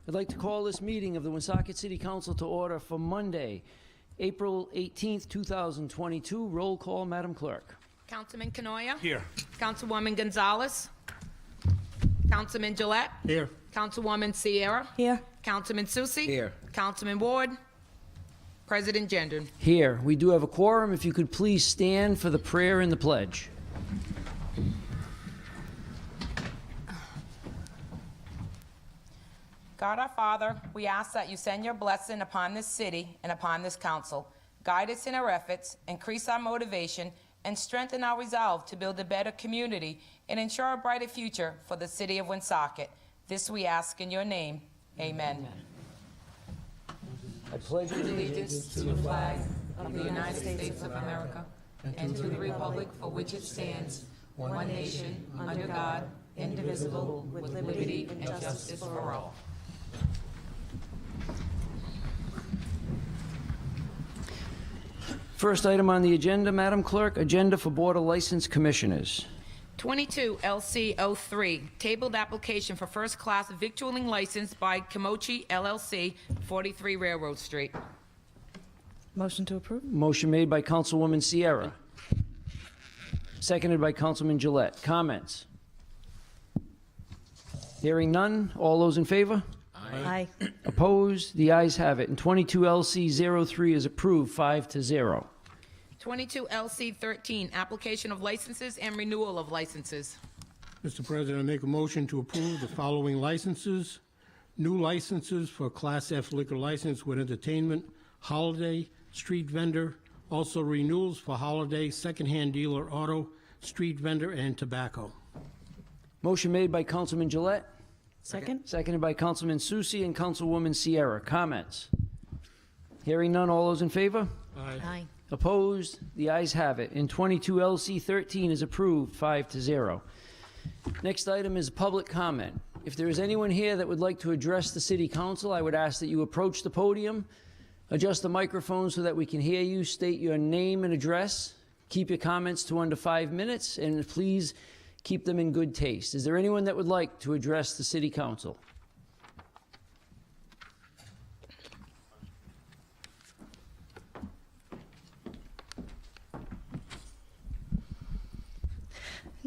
I'd like to call this meeting of the Woonsocket City Council to order for Monday, April 18th, 2022. Roll call, Madam Clerk. Councilman Canoia? Here. Councilwoman Gonzalez? Councilman Gillette? Here. Councilwoman Sierra? Here. Councilman Susi? Here. Councilman Ward? President Gendron? Here. We do have a quorum. If you could please stand for the prayer and the pledge. God our Father, we ask that you send your blessing upon this city and upon this council. Guide us in our efforts, increase our motivation, and strengthen our resolve to build a better community and ensure a brighter future for the city of Woonsocket. This we ask in your name. Amen. I pledge Allegiance to the flag of the United States of America and to the republic for which it stands, one nation, under God, indivisible, with liberty and justice for all. First item on the agenda, Madam Clerk, agenda for Board of License Commissioners. 22 LC03, tabled application for first-class victualling license by Kimochi LLC, 43 Railroad Street. Motion to approve? Motion made by Councilwoman Sierra. Seconded by Councilman Gillette. Comments? Hearing none. All those in favor? Aye. Opposed? The ayes have it. And 22 LC03 is approved 5-0. 22 LC13, application of licenses and renewal of licenses. Mr. President, I make a motion to approve the following licenses. New licenses for Class F liquor license with entertainment, holiday, street vendor, also renewals for holiday, secondhand dealer, auto, street vendor, and tobacco. Motion made by Councilman Gillette. Second? Seconded by Councilman Susi and Councilwoman Sierra. Comments? Hearing none. All those in favor? Aye. Opposed? The ayes have it. And 22 LC13 is approved 5-0. Next item is public comment. If there is anyone here that would like to address the City Council, I would ask that you approach the podium, adjust the microphone so that we can hear you, state your name and address, keep your comments to under 5 minutes, and please keep them in good taste. Is there anyone that would like to address the City Council?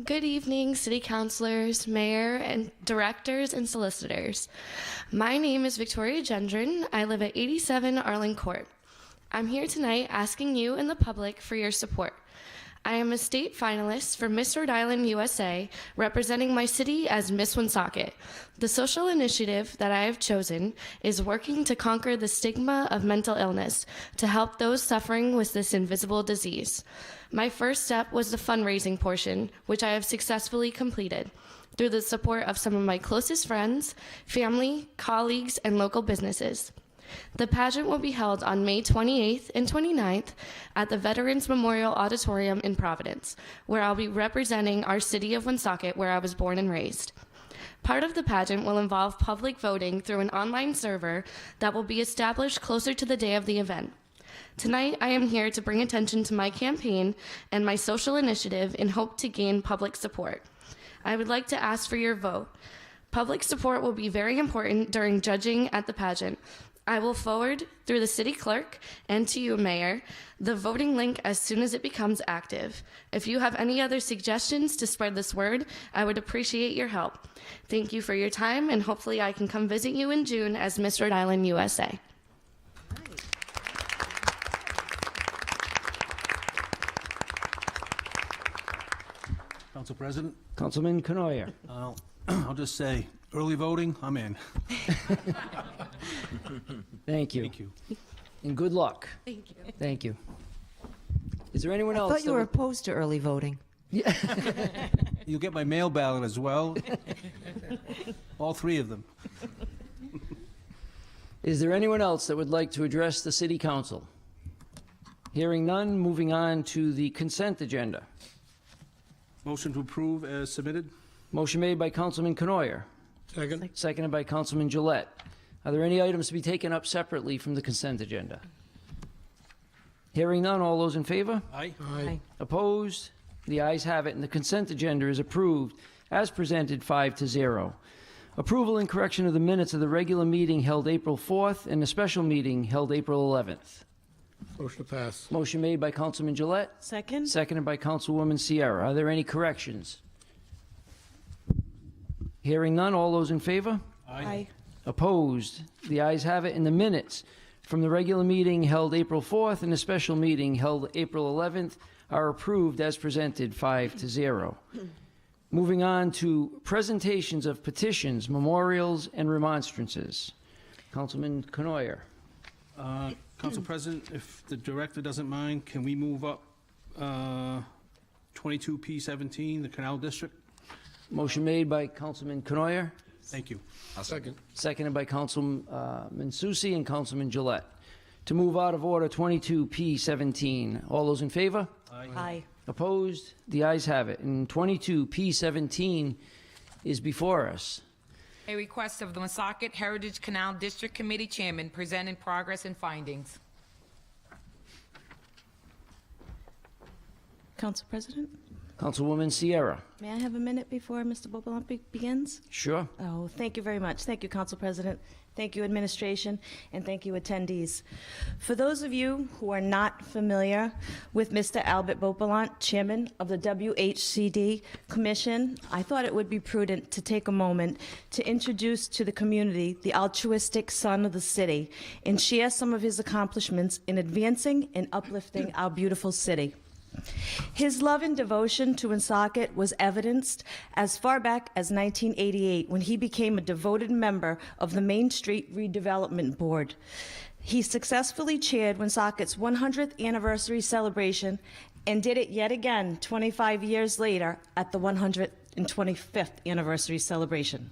Good evening, City Councilors, Mayor, and Directors, and Solicitors. My name is Victoria Gendron. I live at 87 Arlen Court. I'm here tonight asking you and the public for your support. I am a state finalist for Miss Rhode Island, USA, representing my city as Miss Woonsocket. The social initiative that I have chosen is working to conquer the stigma of mental illness to help those suffering with this invisible disease. My first step was the fundraising portion, which I have successfully completed through the support of some of my closest friends, family, colleagues, and local businesses. The pageant will be held on May 28th and 29th at the Veterans Memorial Auditorium in Providence, where I'll be representing our city of Woonsocket, where I was born and raised. Part of the pageant will involve public voting through an online server that will be established closer to the day of the event. Tonight, I am here to bring attention to my campaign and my social initiative in hope to gain public support. I would like to ask for your vote. Public support will be very important during judging at the pageant. I will forward through the city clerk and to you, Mayor, the voting link as soon as it becomes active. If you have any other suggestions to spread this word, I would appreciate your help. Thank you for your time, and hopefully I can come visit you in June as Miss Rhode Island, USA. Council President, Councilman Canoia. I'll just say, early voting, I'm in. Thank you. Thank you. And good luck. Thank you. Thank you. Is there anyone I else? thought you were opposed to early voting. You'll get my mail ballot as well. All three of them. Is there anyone else that would like to address the City Council? Hearing none, moving on to the consent agenda. Motion to approve as submitted. Motion made by Councilman Canoia, Second. seconded by Councilman Gillette. Are there any items to be taken up separately from the consent agenda? Hearing none, all those in favor? Aye. Aye. Opposed? The ayes have it, and the consent agenda is approved as presented 5-0. Approval and correction of the minutes of the regular meeting held April 4th and the special meeting held April 11th. Motion to pass. Motion made by Councilman Gillette, Second? seconded by Councilwoman Sierra. Are there any corrections? Hearing none, all those in favor? Aye. Opposed? The ayes have it, and the minutes from the regular meeting held April 4th and the special meeting held April 11th are approved as presented, 5-0. Moving on to presentations of petitions, memorials, and remonstrances. Councilman Canoyer. Council President, if the director doesn't mind, can we move up 22P17, the Canal District? Motion made by Councilman Canoyer, Thank you. Second. seconded by Councilman Susi and Councilman Gillette. To move out of order 22P17. All those in favor? Aye. Opposed? The ayes have it. And 22P17 is before us. A request of the Woonsocket Heritage Canal District Committee Chairman presenting progress and findings. Council President, Councilwoman Sierra. may I have a minute before Mr. Bopelant begins? Sure. Oh, thank you very much. Thank you, Council President. Thank you, administration, and thank you, attendees. For those of you who are not familiar with Mr. Albert Bopelant, Chairman of the WHCD Commission, I thought it would be prudent to take a moment to introduce to the community the altruistic son of the city and share some of his accomplishments in advancing and uplifting our beautiful city. His love and devotion to Woonsocket was evidenced as far back as 1988 when he became a devoted member of the Main Street Redevelopment Board. He successfully chaired Woonsocket's 100th anniversary celebration and did it yet again 25 years later at the 125th anniversary celebration.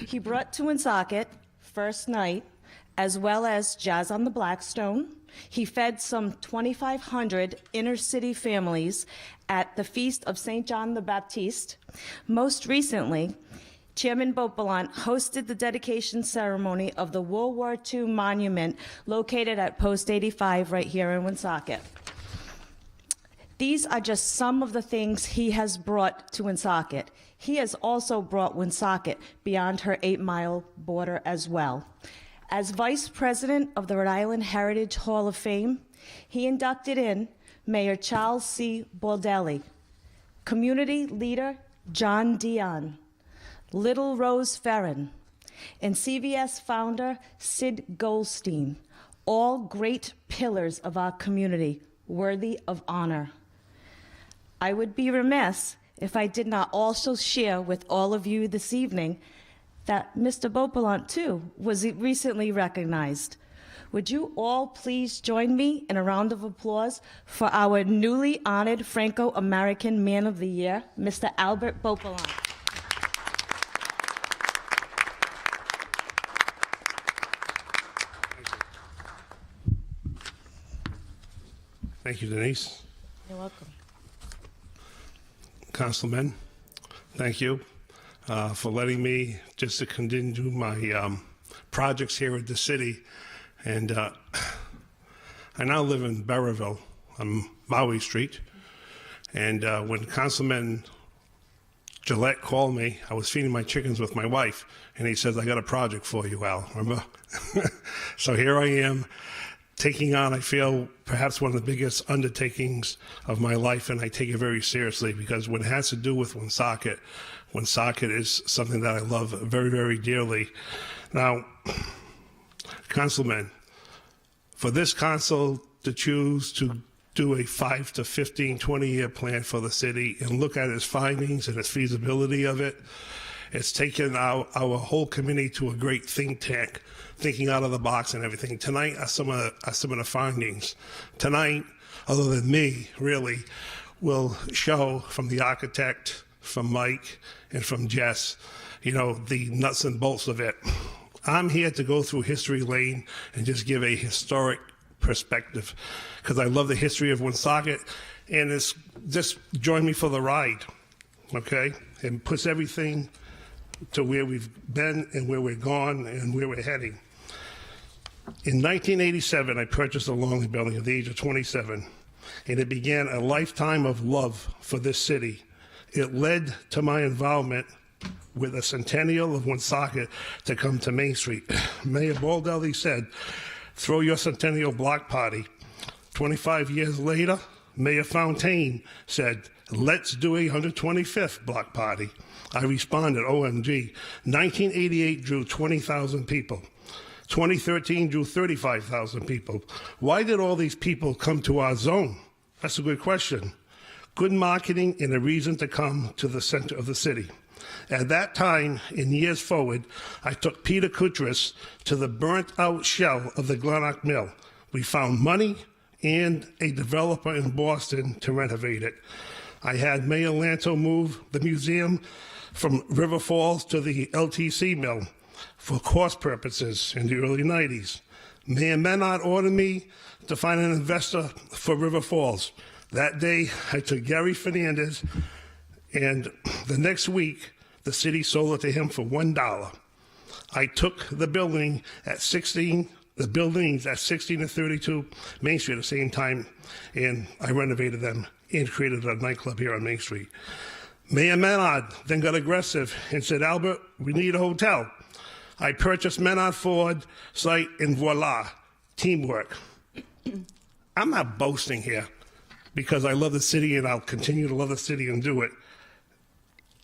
He brought to Woonsocket First Night, as well as Jazz on the Blackstone. He fed some 2,500 inner-city families at the Feast of St. John the Baptist. Most recently, Chairman Bopelant hosted the dedication ceremony of the World War II monument located at Post 85 right here in Woonsocket. These are just some of the things he has brought to Woonsocket. He has also brought Woonsocket beyond her 8-mile border as well. As Vice President of the Rhode Island Heritage Hall of Fame, he inducted in Mayor Charles C. Baldelli, Community Leader John Dion, Little Rose Ferrin, and CVS founder Sid Goldstein, all great pillars of our community, worthy of honor. I would be remiss if I did not also share with all of you this evening that Mr. Bopelant, too, was recently recognized. Would you all please join me in a round of applause for our newly honored Franco-American Man of the Year, Mr. Albert Bopelant. Thank you, Denise. You're welcome. Councilman, thank you for letting me just to continue my projects here at the city. And I now live in Berryville on Maui Street. And when Councilman Gillette called me, I was feeding my chickens with my wife, and he says, I got a project for you, Al, remember? So here I am, taking on, I feel, perhaps one of the biggest undertakings of my life, and I take it very seriously because when it has to do with Woonsocket, Woonsocket is something that I love very, very dearly. Now, Councilman, for this council to choose to do a 5 to 15, 20-year plan for the city and look at its findings and its feasibility of it, it's taken our whole committee to a great think tank, thinking out of the box and everything. Tonight are some of the findings. Tonight, other than me, really, will show from the architect, from Mike, and from Jess, you know, the nuts and bolts of it. I'm here to go through history lane and just give a historic perspective because I love the history of Woonsocket, and it's just join me for the ride, okay? And puts everything to where we've been and where we're gone and where we're heading. In 1987, I purchased a Longley building at the age of 27, and it began a lifetime of love for this city. It led to my involvement with a centennial of Woonsocket to come to Main Street. Mayor Baldelli said, throw your centennial block party. 25 years later, Mayor Fontaine said, let's do a 125th block party. I responded, OMG. 1988 drew 20,000 people. 2013 drew 35,000 people. Why did all these people come to our zone? That's a good question. Good marketing and a reason to come to the center of the city. At that time, in years forward, I took Peter Kutras to the burnt-out shell of the Glenrock Mill. We found money and a developer in Boston to renovate it. I had Mayor Lanto move the museum from River Falls to the LTC Mill for cost purposes in the early 90s. Mayor Menard ordered me to find an investor for River Falls. That day, I took Gary Fernandez, and the next week, the city sold it to him for $1. I took the buildings at 16 and 32 Main Street at the same time, and I renovated them and created a nightclub here on Main Street. Mayor Menard then got aggressive and said, Albert, we need a hotel. I purchased Menard Ford site, and voila, teamwork. I'm not boasting here because I love the city and I'll continue to love the city and do it.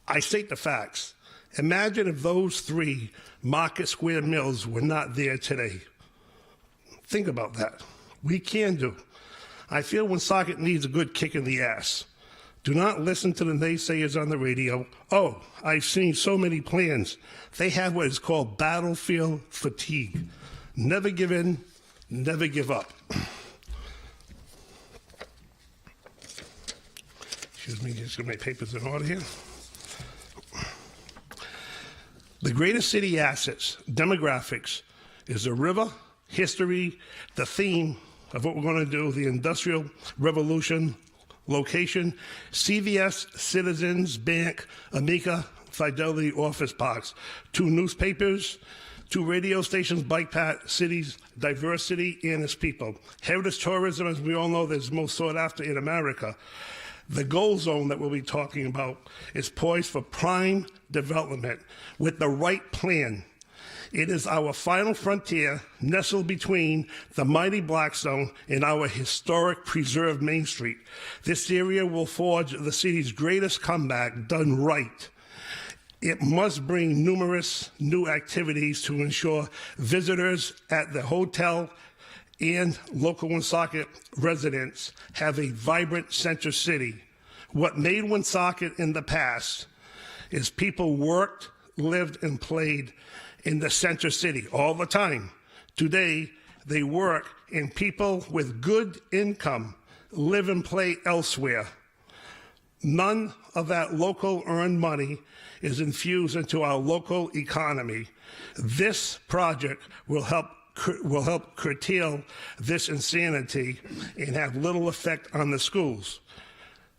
I state the facts. Imagine if those 3 Market Square mills were not there today. Think about that. We can do. I feel Woonsocket needs a good kick in the ass. Do not listen to the naysayers on the radio. Oh, I've seen so many plans. They have what is called battlefield fatigue. Never give in, never give up. Excuse me, just get my papers in order here. The greatest city assets, demographics, is the river, history, the theme of what we're going to do, the Industrial Revolution, location, CVS, Citizens Bank, Amica, Fidelity Office Parks, 2 newspapers, 2 radio stations, bike path, cities, diversity, and its people. Heritage tourism, as we all know, is most sought after in America. The goal zone that we'll be talking about is poised for prime development with the right plan. It is our final frontier nestled between the mighty Blackstone and our historic preserved Main Street. This area will forge the city's greatest comeback done right. It must bring numerous new activities to ensure visitors at the hotel and local Woonsocket residents have a vibrant center city. What made Woonsocket in the past is people worked, lived, and played in the center city all the time. Today, they work and people with good income live and play elsewhere. None of that local earned money is infused into our local economy. This project will help curtail this insanity and have little effect on the schools.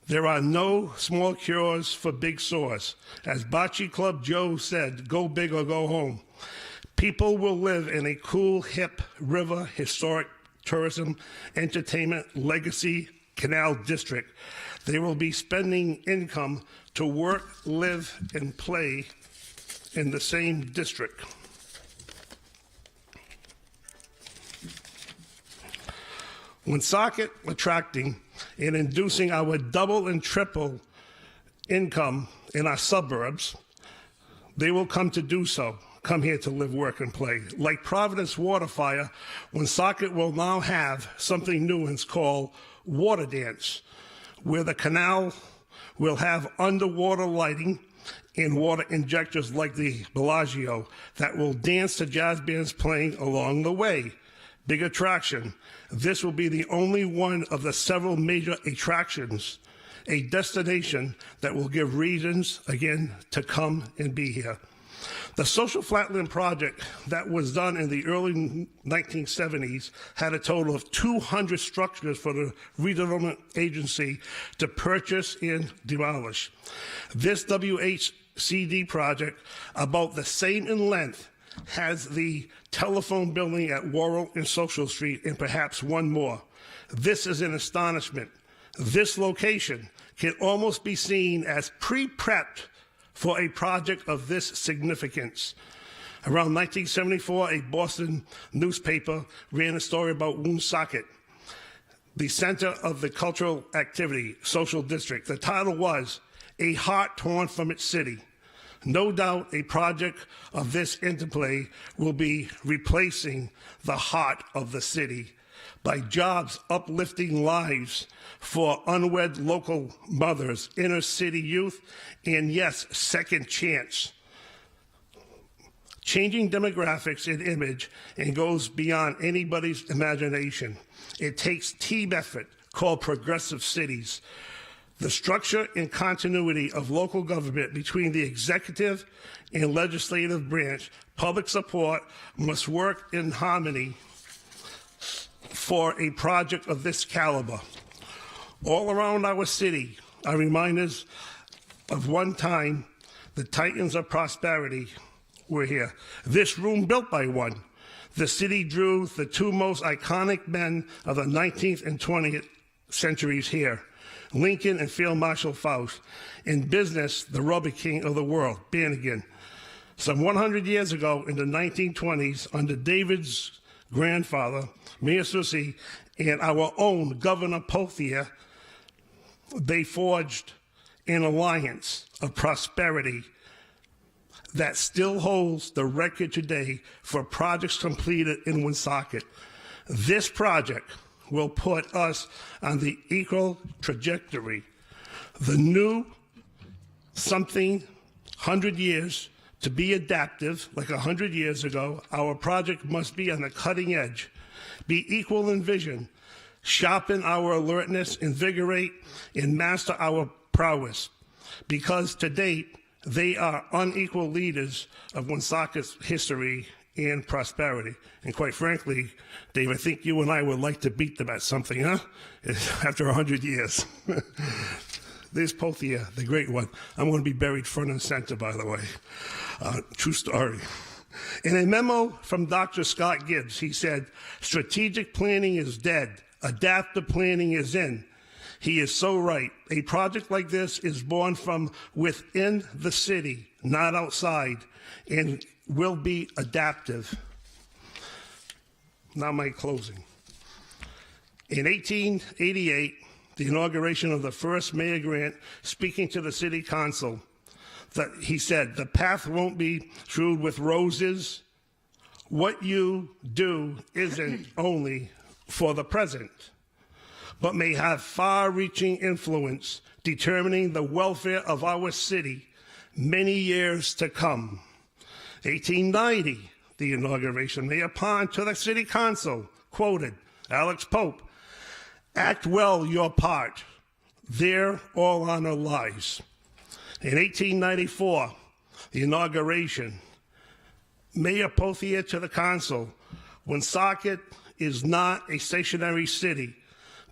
There are no small cures for big sores. As Bocce Club Joe said, go big or go home. People will live in a cool, hip, river, historic, tourism, entertainment, legacy, canal district. They will be spending income to work, live, and play in the same district. Woonsocket attracting and inducing our double and triple income in our suburbs, they will come to do so, come here to live, work, and play. Like Providence Waterfire, Woonsocket will now have something new, and it's called Water Dance, where the canal will have underwater lighting and water injectors like the Bellagio that will dance to jazz bands playing along the way. Big attraction. This will be the only one of the several major attractions, a destination that will give reasons, again, to come and be here. The Social Flatland project that was done in the early 1970s had a total of 200 structures for the redevelopment agency to purchase and demolish. This WHCD project, about the same in length, has the telephone building at Worrell and Social Street and perhaps one more. This is an astonishment. This location can almost be seen as pre-prepped for a project of this significance. Around 1974, a Boston newspaper ran a story about Woonsocket, the center of the cultural activity, social district. The title was "A Heart Torn from Its City." No doubt a project of this interplay will be replacing the heart of the city by jobs uplifting lives for unwed local mothers, inner city youth, and yes, second chance. Changing demographics and image and goes beyond anybody's imagination. It takes team effort called progressive cities. The structure and continuity of local government between the executive and legislative branch, public support must work in harmony for a project of this caliber. All around our city are reminders of one time the titans of prosperity were here. This room built by one. The city drew the two most iconic men of the 19th and 20th centuries here, Lincoln and Field Marshal Faust. In business, the rubber king of the world, Bannigan. Some 100 years ago, in the 1920s, under David's grandfather, Mayor Susi, and our own Governor Pothier, they forged an alliance of prosperity that still holds the record today for projects completed in Woonsocket. This project will put us on the equal trajectory. The new something 100 years to be adaptive, like 100 years ago, our project must be on the cutting edge, be equal in vision, sharpen our alertness, invigorate, and master our prowess. Because to date, they are unequal leaders of Woonsocket's history and prosperity. And quite frankly, Dave, I think you and I would like to beat them at something, huh? After 100 years. There's Pothier, the great one. I'm going to be buried front and center, by the way. True story. In a memo from Dr. Scott Gibbs, he said, "Strategic planning is dead. Adaptive planning is in." He is so right. A project like this is born from within the city, not outside, and will be adaptive. Now my closing. In 1888, the inauguration of the first Mayor Grant, speaking to the City Council, that he said, "The path won't be strewed with roses. What you do isn't only for the present, but may have far-reaching influence determining the welfare of our city many years to come." 1890, the inauguration, Mayor Pond to the City Council, quoted Alex Pope, "Act well your part, there all honor lies." In 1894, the inauguration, Mayor Pothier to the Council, "Woonsocket is not a stationary city,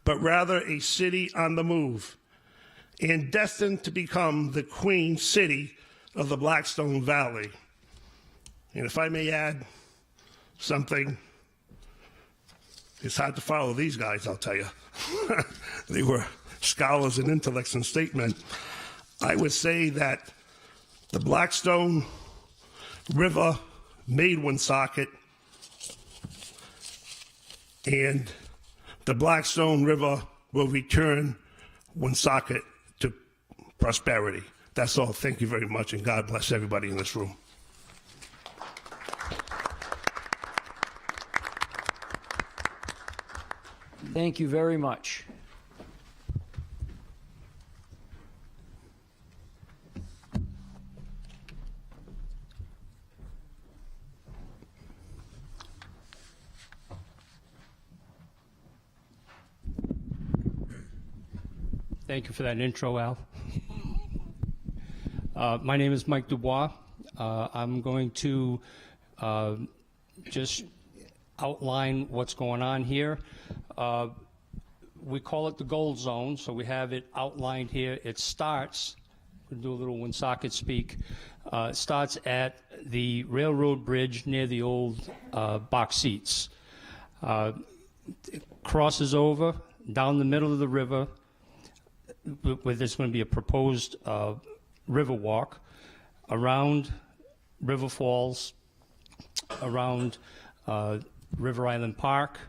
but rather a city on the move, and destined to become the Queen City of the Blackstone Valley." And if I may add something, it's hard to follow these guys, I'll tell you. They were scholars and intellects and statesmen. I would say that the Blackstone River made Woonsocket, and the Blackstone River will return Woonsocket to prosperity. That's all. Thank you very much, and God bless everybody in this room. Thank you very much. Thank you for that intro, Al. My name is Mike Dubois. I'm going to just outline what's going on here. We call it the gold zone, so we have it outlined here. It starts, we'll do a little Woonsocket speak, it starts at the railroad bridge near the old box seats. It crosses over down the middle of the river, where there's going to be a proposed river walk, around River Falls, around River Island Park,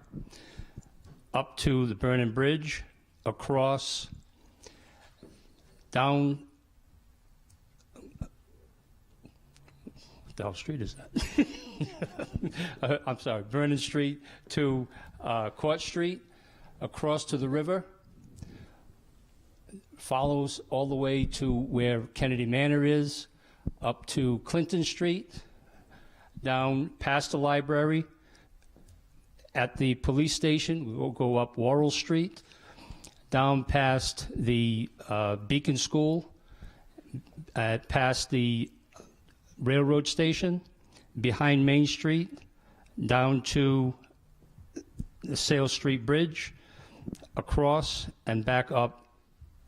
up to the Vernon Bridge, across, down, what the hell street is that? I'm sorry, Vernon Street to Court Street, across to the river, follows all the way to where Kennedy Manor is, up to Clinton Street, down past the library. At the police station, we will go up Worrell Street, down past the Beacon School, past the railroad station, behind Main Street, down to the Sale Street Bridge, across and back up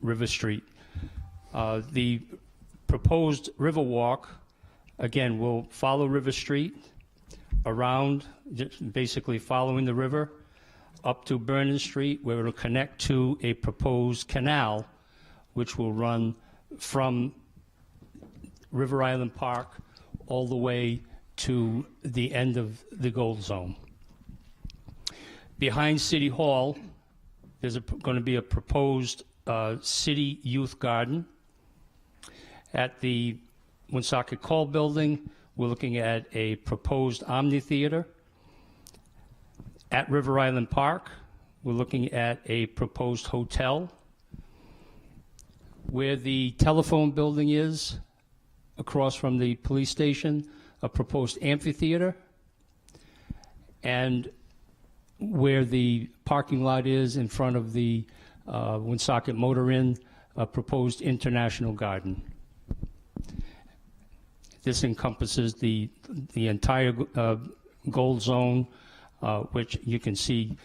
River Street. The proposed Riverwalk, again, will follow River Street, around, just basically following the river, up to Vernon Street, where it'll connect to a proposed canal, which will run from River Island Park all the way to the end of the Gold Zone. Behind City Hall, there's going to be a proposed city youth garden. At the Woonsocket Call Building, we're looking at a proposed Amphitheater. At River Island Park, we're looking at a proposed hotel. Where the telephone building is, across from the police station, a proposed amphitheater. And where the parking lot is in front of the Woonsocket Motor Inn, a proposed international garden. This encompasses the entire Gold Zone, which you can see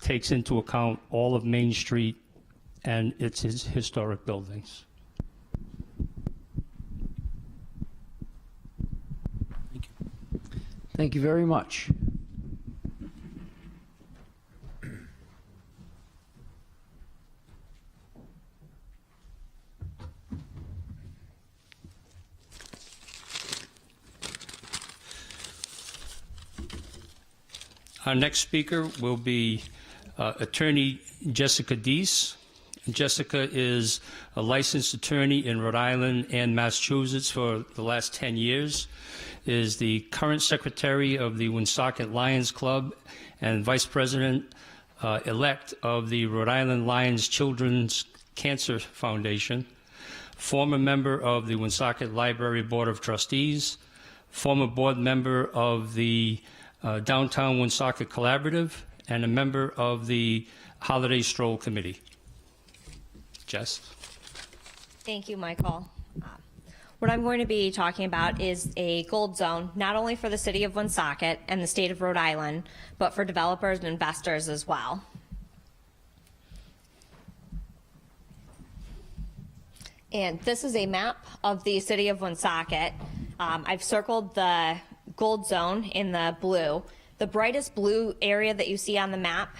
takes into account all of Main Street and its historic buildings. Thank you very much. Our next speaker will be Attorney Jessica Deese. Jessica is a licensed attorney in Rhode Island and Massachusetts for the last 10 years, is the current secretary of the Woonsocket Lions Club and vice president-elect of the Rhode Island Lions Children's Cancer Foundation, former member of the Woonsocket Library Board of Trustees, former board member of the Downtown Woonsocket Collaborative, and a member of the Holiday Stroll Committee. Jess? Thank you, Michael. What I'm going to be talking about is a gold zone, not only for the city of Woonsocket and the state of Rhode Island, but for developers and investors as well. And this is a map of the city of Woonsocket. I've circled the gold zone in the blue. The brightest blue area that you see on the map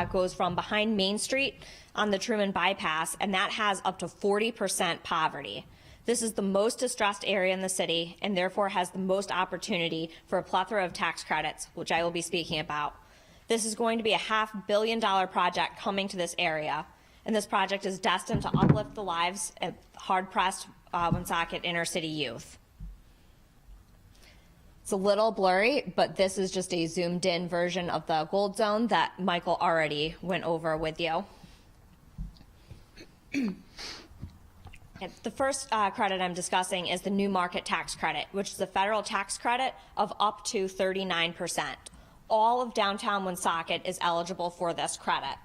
goes from behind Main Street on the Truman Bypass, and that has up to 40% poverty. This is the most distressed area in the city and therefore has the most opportunity for a plethora of tax credits, which I will be speaking about. This is going to be a $500 million project coming to this area, and this project is destined to uplift the lives of hard-pressed Woonsocket inner city youth. It's a little blurry, but this is just a zoomed in version of the gold zone that Michael already went over with you. The first credit I'm discussing is the new market tax credit, which is a federal tax credit of up to 39%. All of downtown Woonsocket is eligible for this credit.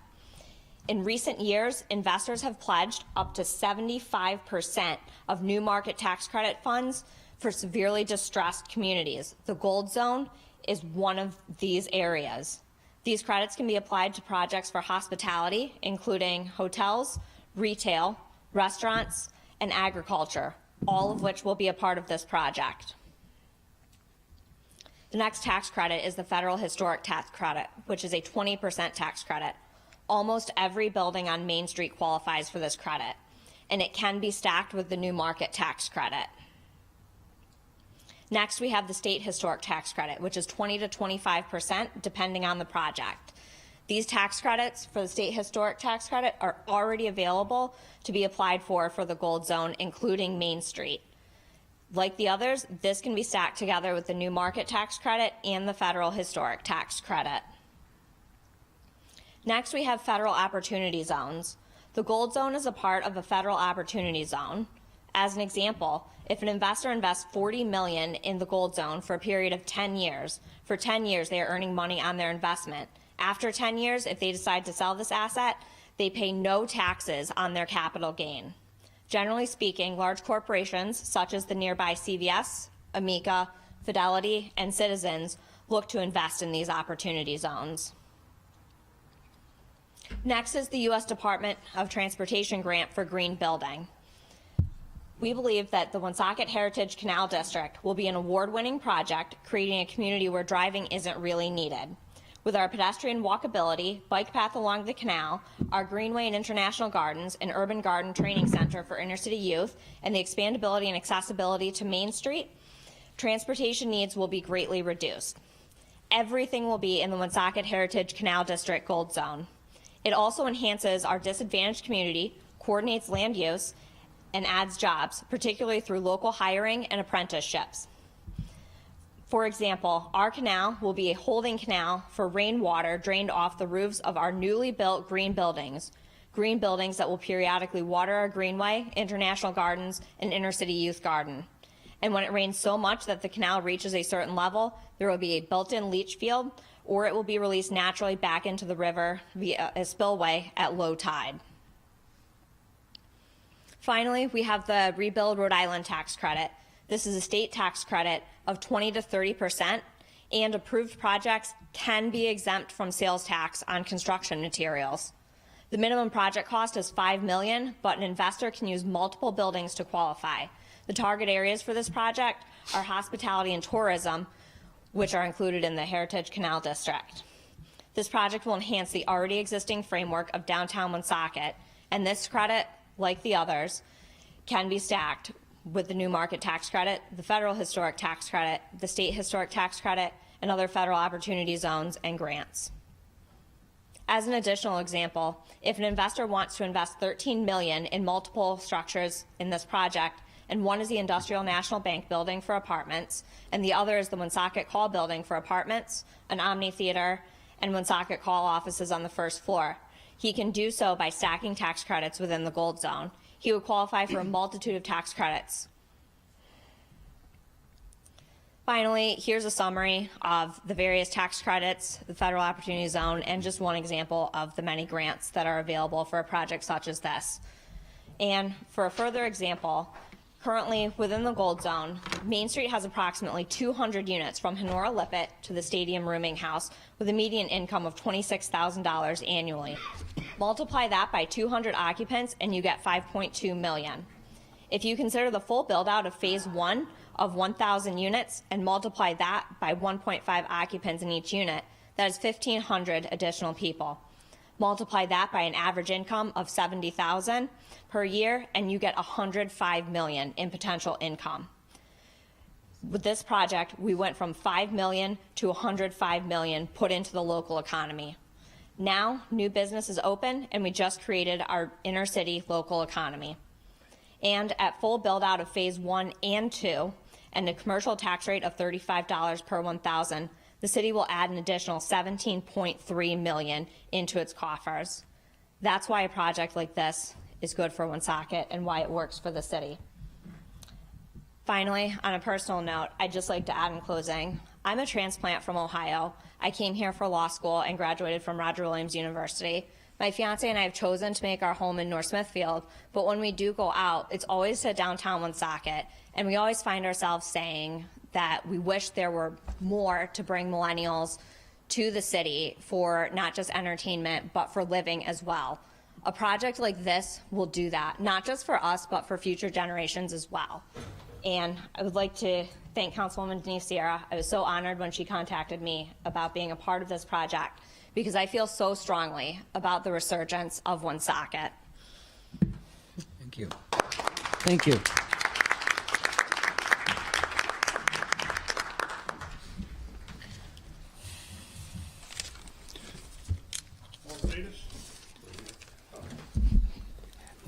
In recent years, investors have pledged up to 75% of new market tax credit funds for severely distressed communities. The gold zone is one of these areas. These credits can be applied to projects for hospitality, including hotels, retail, restaurants, and agriculture, all of which will be a part of this project. The next tax credit is the federal historic tax credit, which is a 20% tax credit. Almost every building on Main Street qualifies for this credit, and it can be stacked with the new market tax credit. Next, we have the state historic tax credit, which is 20 to 25% depending on the project. These tax credits for the state historic tax credit are already available to be applied for the Gold Zone, including Main Street. Like the others, this can be stacked together with the new market tax credit and the federal historic tax credit. Next, we have federal opportunity zones. The Gold Zone is a part of a federal opportunity zone. As an example, if an investor invests $40 million in the Gold Zone for a period of 10 years, for 10 years they are earning money on their investment. After 10 years, if they decide to sell this asset, they pay no taxes on their capital gain. Generally speaking, large corporations such as the nearby CVS, Amica, Fidelity, and Citizens look to invest in these opportunity zones. Next is the U.S. Department of Transportation grant for green building. We believe that the Woonsocket Heritage Canal District will be an award-winning project, creating a community where driving isn't really needed. With our pedestrian walkability, bike path along the canal, our Greenway and International Gardens, an urban garden training center for inner-city youth, and the expandability and accessibility to Main Street, transportation needs will be greatly reduced. Everything will be in the Woonsocket Heritage Canal District Gold Zone. It also enhances our disadvantaged community, coordinates land use, and adds jobs, particularly through local hiring and apprenticeships. For example, our canal will be a holding canal for rainwater drained off the roofs of our newly built green buildings that will periodically water our Greenway, International Gardens, and Inner-City Youth Garden. And when it rains so much that the canal reaches a certain level, there will be a built-in leach field, or it will be released naturally back into the river via a spillway at low tide. Finally, we have the Rebuild Rhode Island tax credit. This is a state tax credit of 20 to 30%, and approved projects can be exempt from sales tax on construction materials. The minimum project cost is $5 million, but an investor can use multiple buildings to qualify. The target areas for this project are hospitality and tourism, which are included in the Heritage Canal District. This project will enhance the already existing framework of downtown Woonsocket, and this credit, like the others, can be stacked with the new market tax credit, the federal historic tax credit, the state historic tax credit, and other federal opportunity zones and grants. As an additional example, if an investor wants to invest $13 million in multiple structures in this project, and one is the Industrial National Bank building for apartments, and the other is the Woonsocket Call building for apartments, an Amphitheater, and Woonsocket Call offices on the first floor, he can do so by stacking tax credits within the Gold Zone. He would qualify for a multitude of tax credits. Finally, here's a summary of the various tax credits, the Federal Opportunity Zone, and just one example of the many grants that are available for a project such as this. And for a further example, currently within the Gold Zone, Main Street has approximately 200 units from Honora Lippett to the Stadium Rooming House with a median income of $26,000 annually. Multiply that by 200 occupants and you get $5.2 million. If you consider the full build out of phase 1 of 1,000 units and multiply that by 1.5 occupants in each unit, that is 1,500 additional people. Multiply that by an average income of $70,000 per year and you get $105 million in potential income. With this project, we went from $5 million to $105 million put into the local economy. Now, new business is open and we just created our inner city local economy. And at full build out of phase 1 and 2 and a commercial tax rate of $35 per 1,000, the city will add an additional $17.3 million into its coffers. That's why a project like this is good for Woonsocket and why it works for the city. Finally, on a personal note, I'd just like to add in closing, I'm a transplant from Ohio. I came here for law school and graduated from Roger Williams University. My fiance and I have chosen to make our home in North Smithfield, but when we do go out, it's always to downtown Woonsocket, and we always find ourselves saying that we wish there were more to bring millennials to the city for not just entertainment, but for living as well. A project like this will do that, not just for us, but for future generations as well. And I would like to thank Councilwoman Denise Sierra. I was so honored when she contacted me about being a part of this project because I feel so strongly about the resurgence of Woonsocket. Thank you. Thank you.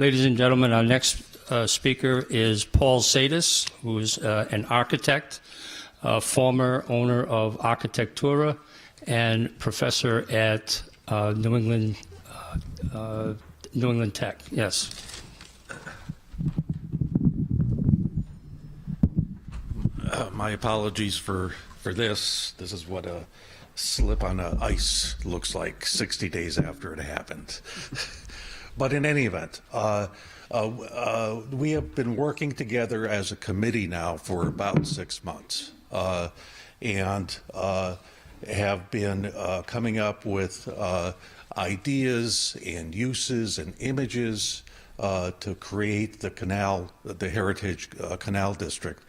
Ladies and gentlemen, our next speaker is Paul Sadis, who is an architect, former owner of Architectura, and professor at New England Tech. Yes. My apologies for this. This is what a slip on ice looks like 60 days after it happened. But in any event, we have been working together as a committee now for about 6 months, and have been coming up with ideas and uses and images to create the canal, the Heritage Canal District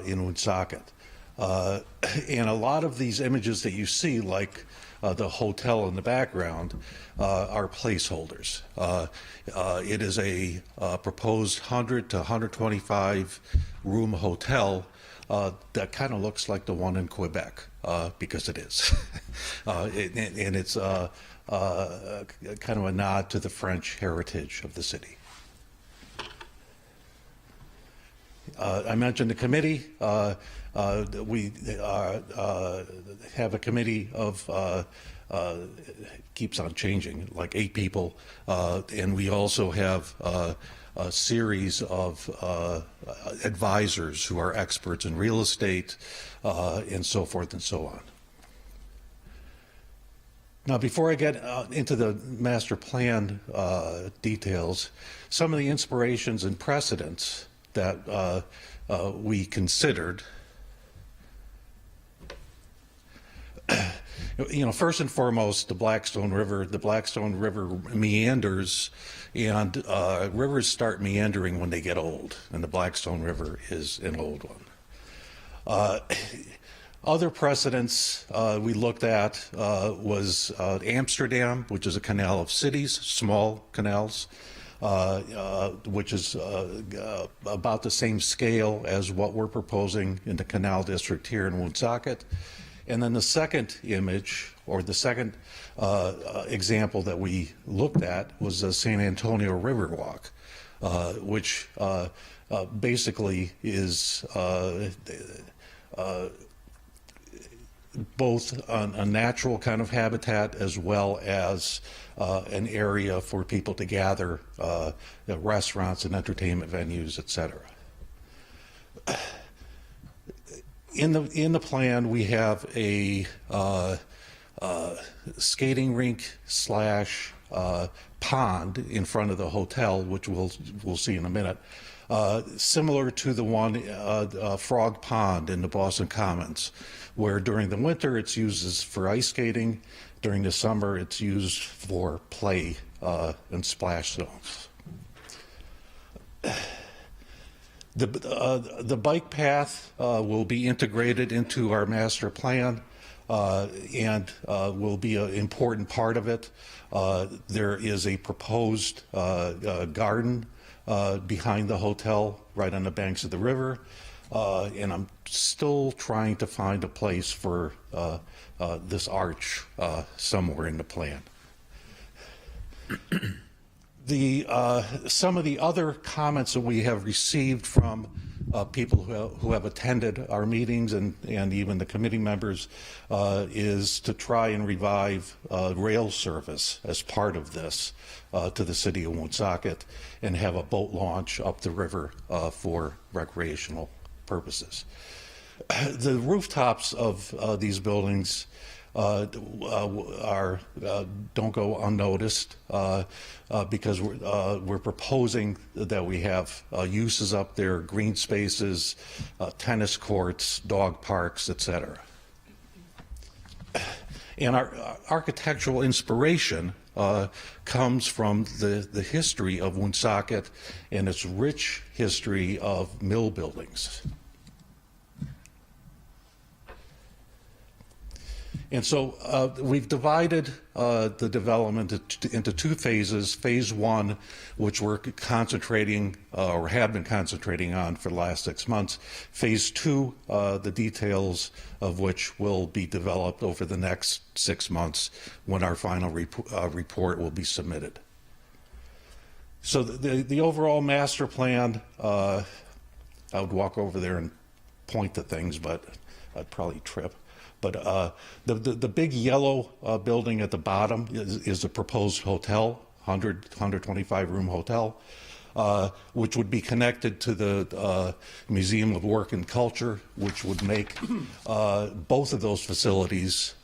in Woonsocket. And a lot of these images that you see, like the hotel in the background, are placeholders. It is a proposed 100 to 125 room hotel that kind of looks like the one in Quebec, because it is. And it's kind of a nod to the French heritage of the city. I mentioned the committee. We have a committee of, keeps on changing, like 8 people. And we also have a series of advisors who are experts in real estate, and so forth and so on. Now, before I get into the master plan details, some of the inspirations and precedents that we considered. You know, first and foremost, the Blackstone River. The Blackstone River meanders, and rivers start meandering when they get old, and the Blackstone River is an old one. Other precedents we looked at was Amsterdam, which is a canal of cities, small canals, which is about the same scale as what we're proposing in the Canal District here in Woonsocket. And then the second image, or the second example that we looked at, was the San Antonio Riverwalk, which basically is both a natural kind of habitat as well as an area for people to gather, restaurants and entertainment venues, etc. In the plan, we have a skating rink slash pond in front of the hotel, which we'll see in a minute, similar to the one Frog Pond in the Boston Commons, where during the winter it's used for ice skating, during the summer it's used for play and splash zones. The bike path will be integrated into our master plan and will be an important part of it. There is a proposed garden behind the hotel right on the banks of the river, and I'm still trying to find a place for this arch somewhere in the plan. Some of the other comments that we have received from people who have attended our meetings and even the committee members is to try and revive rail service as part of this to the city of Woonsocket and have a boat launch up the river for recreational purposes. The rooftops of these buildings don't go unnoticed because we're proposing that we have uses up there, green spaces, tennis courts, dog parks, etc. And our architectural inspiration comes from the history of Woonsocket and its rich history of mill buildings. And so we've divided the development into 2 phases. Phase 1, which we're concentrating or have been concentrating on for the last 6 months. Phase 2, the details of which will be developed over the next 6 months when our final report will be submitted. So the overall master plan, I would walk over there and point to things, but I'd probably trip. But the big yellow building at the bottom is a proposed hotel, 125-room hotel, which would be connected to the Museum of Work and Culture, which would make both of those facilities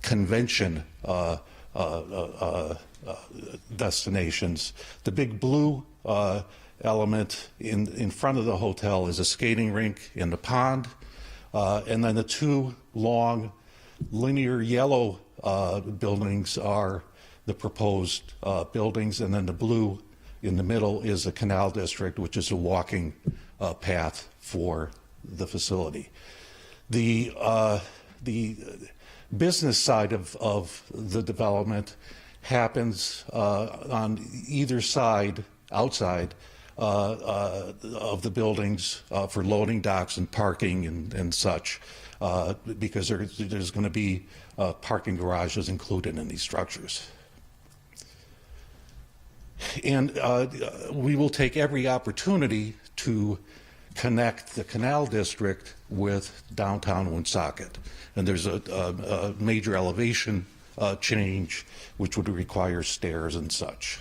convention destinations. The big blue element in front of the hotel is a skating rink in the pond, and then the two long linear yellow buildings are the proposed buildings, and then the blue in the middle is a canal district, which is a walking path for the facility. The business side of the development happens on either side, outside of the buildings for loading docks and parking and such, because there's going to be parking garages included in these structures. And we will take every opportunity to connect the canal district with downtown Woonsocket. And there's a major elevation change, which would require stairs and such.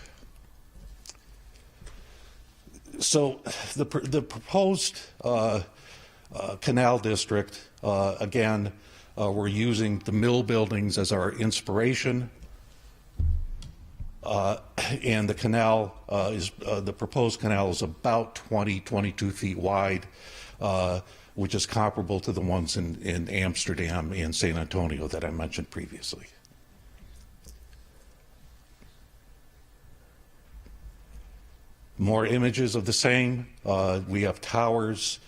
So the proposed canal district, again, we're using the mill buildings as our inspiration. And the canal the proposed canal is about 22 feet wide, which is comparable to the ones in Amsterdam and San Antonio that I mentioned previously. More images of the same. We have towers,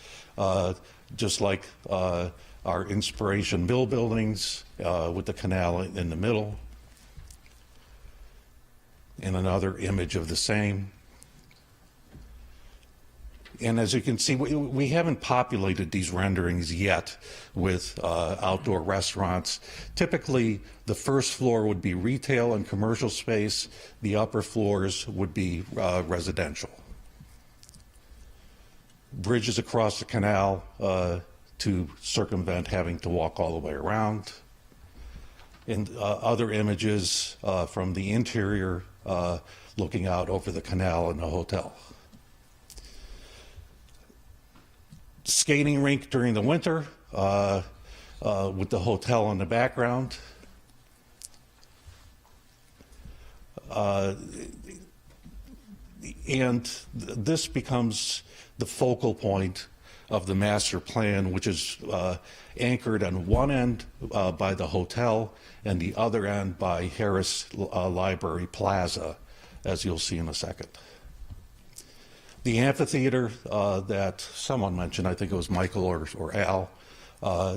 just like our inspiration mill buildings with the canal in the middle. And another image of the same. And as you can see, we haven't populated these renderings yet with outdoor restaurants. Typically, the first floor would be retail and commercial space. The upper floors would be residential. Bridges across the canal to circumvent having to walk all the way around. And other images from the interior looking out over the canal and the hotel. Skating rink during the winter with the hotel in the background. And this becomes the focal point of the master plan, which is anchored on one end by the hotel and the other end by Harris Library Plaza, as you'll see in a second. The amphitheater that someone mentioned, I think it was Michael or Al,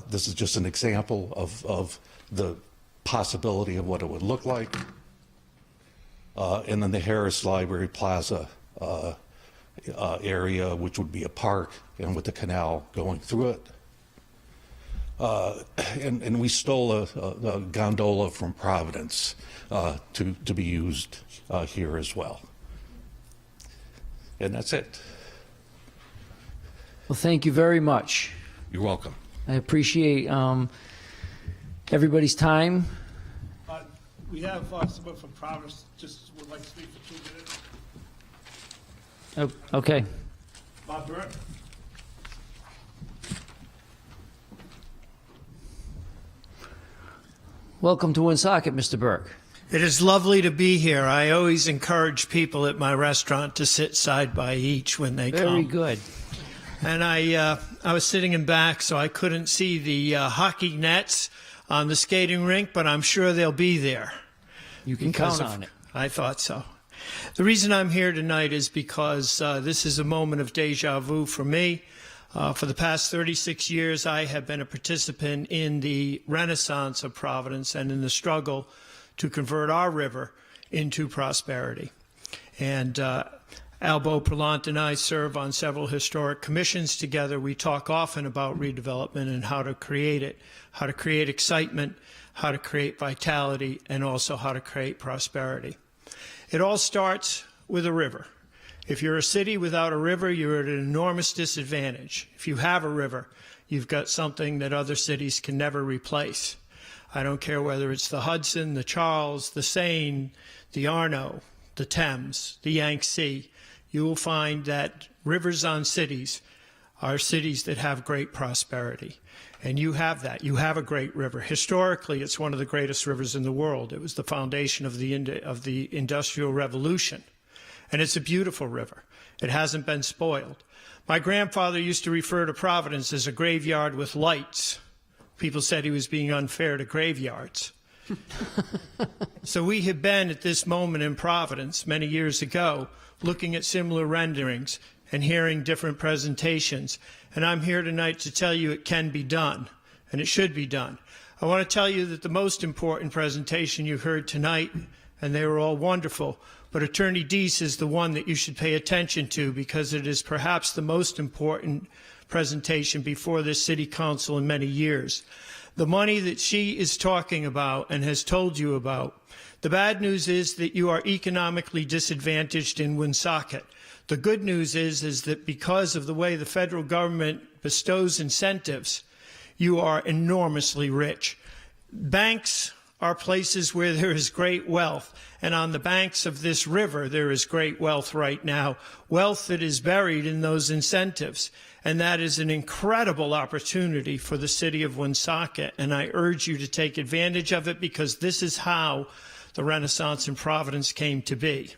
this is just an example of the possibility of what it would look like. And then the Harris Library Plaza area, which would be a park and with the canal going through it. And we stole a gondola from Providence to be used here as well. And that's it. Well, thank you very much. You're welcome. I appreciate everybody's time. We have someone from Providence just would like to speak for 2 minutes. Oh, okay. Bob Burke. Welcome to Woonsocket, Mr. Burke. It is lovely to be here. I always encourage people at my restaurant to sit side by each when they come. Very good. And I was sitting in back, so I couldn't see the hockey nets on the skating rink, but I'm sure they'll be there. You can count on it. I thought so. The reason I'm here tonight is because this is a moment of deja vu for me. For the past 36 years, I have been a participant in the renaissance of Providence and in the struggle to convert our river into prosperity. And Albo Perlant and I serve on several historic commissions together. We talk often about redevelopment and how to create it, how to create excitement, how to create vitality, and also how to create prosperity. It all starts with a river. If you're a city without a river, you're at an enormous disadvantage. If you have a river, you've got something that other cities can never replace. I don't care whether it's the Hudson, the Charles, the Seine, the Arno, the Thames, the Yangtze. You will find that rivers on cities are cities that have great prosperity. And you have that. You have a great river. Historically, it's one of the greatest rivers in the world. It was the foundation of the Industrial Revolution. And it's a beautiful river. It hasn't been spoiled. My grandfather used to refer to Providence as a graveyard with lights. People said he was being unfair to graveyards. So we have been at this moment in Providence many years ago, looking at similar renderings and hearing different presentations. And I'm here tonight to tell you it can be done, and it should be done. I want to tell you that the most important presentation you heard tonight, and they were all wonderful, but Attorney Deese is the one that you should pay attention to because it is perhaps the most important presentation before this City Council in many years. The money that she is talking about and has told you about, the bad news is that you are economically disadvantaged in Woonsocket. The good news is that because of the way the federal government bestows incentives, you are enormously rich. Banks are places where there is great wealth, and on the banks of this river there is great wealth right now, wealth that is buried in those incentives, and that is an incredible opportunity for the city of Woonsocket, and I urge you to take advantage of it because this is how the Renaissance in Providence came to be.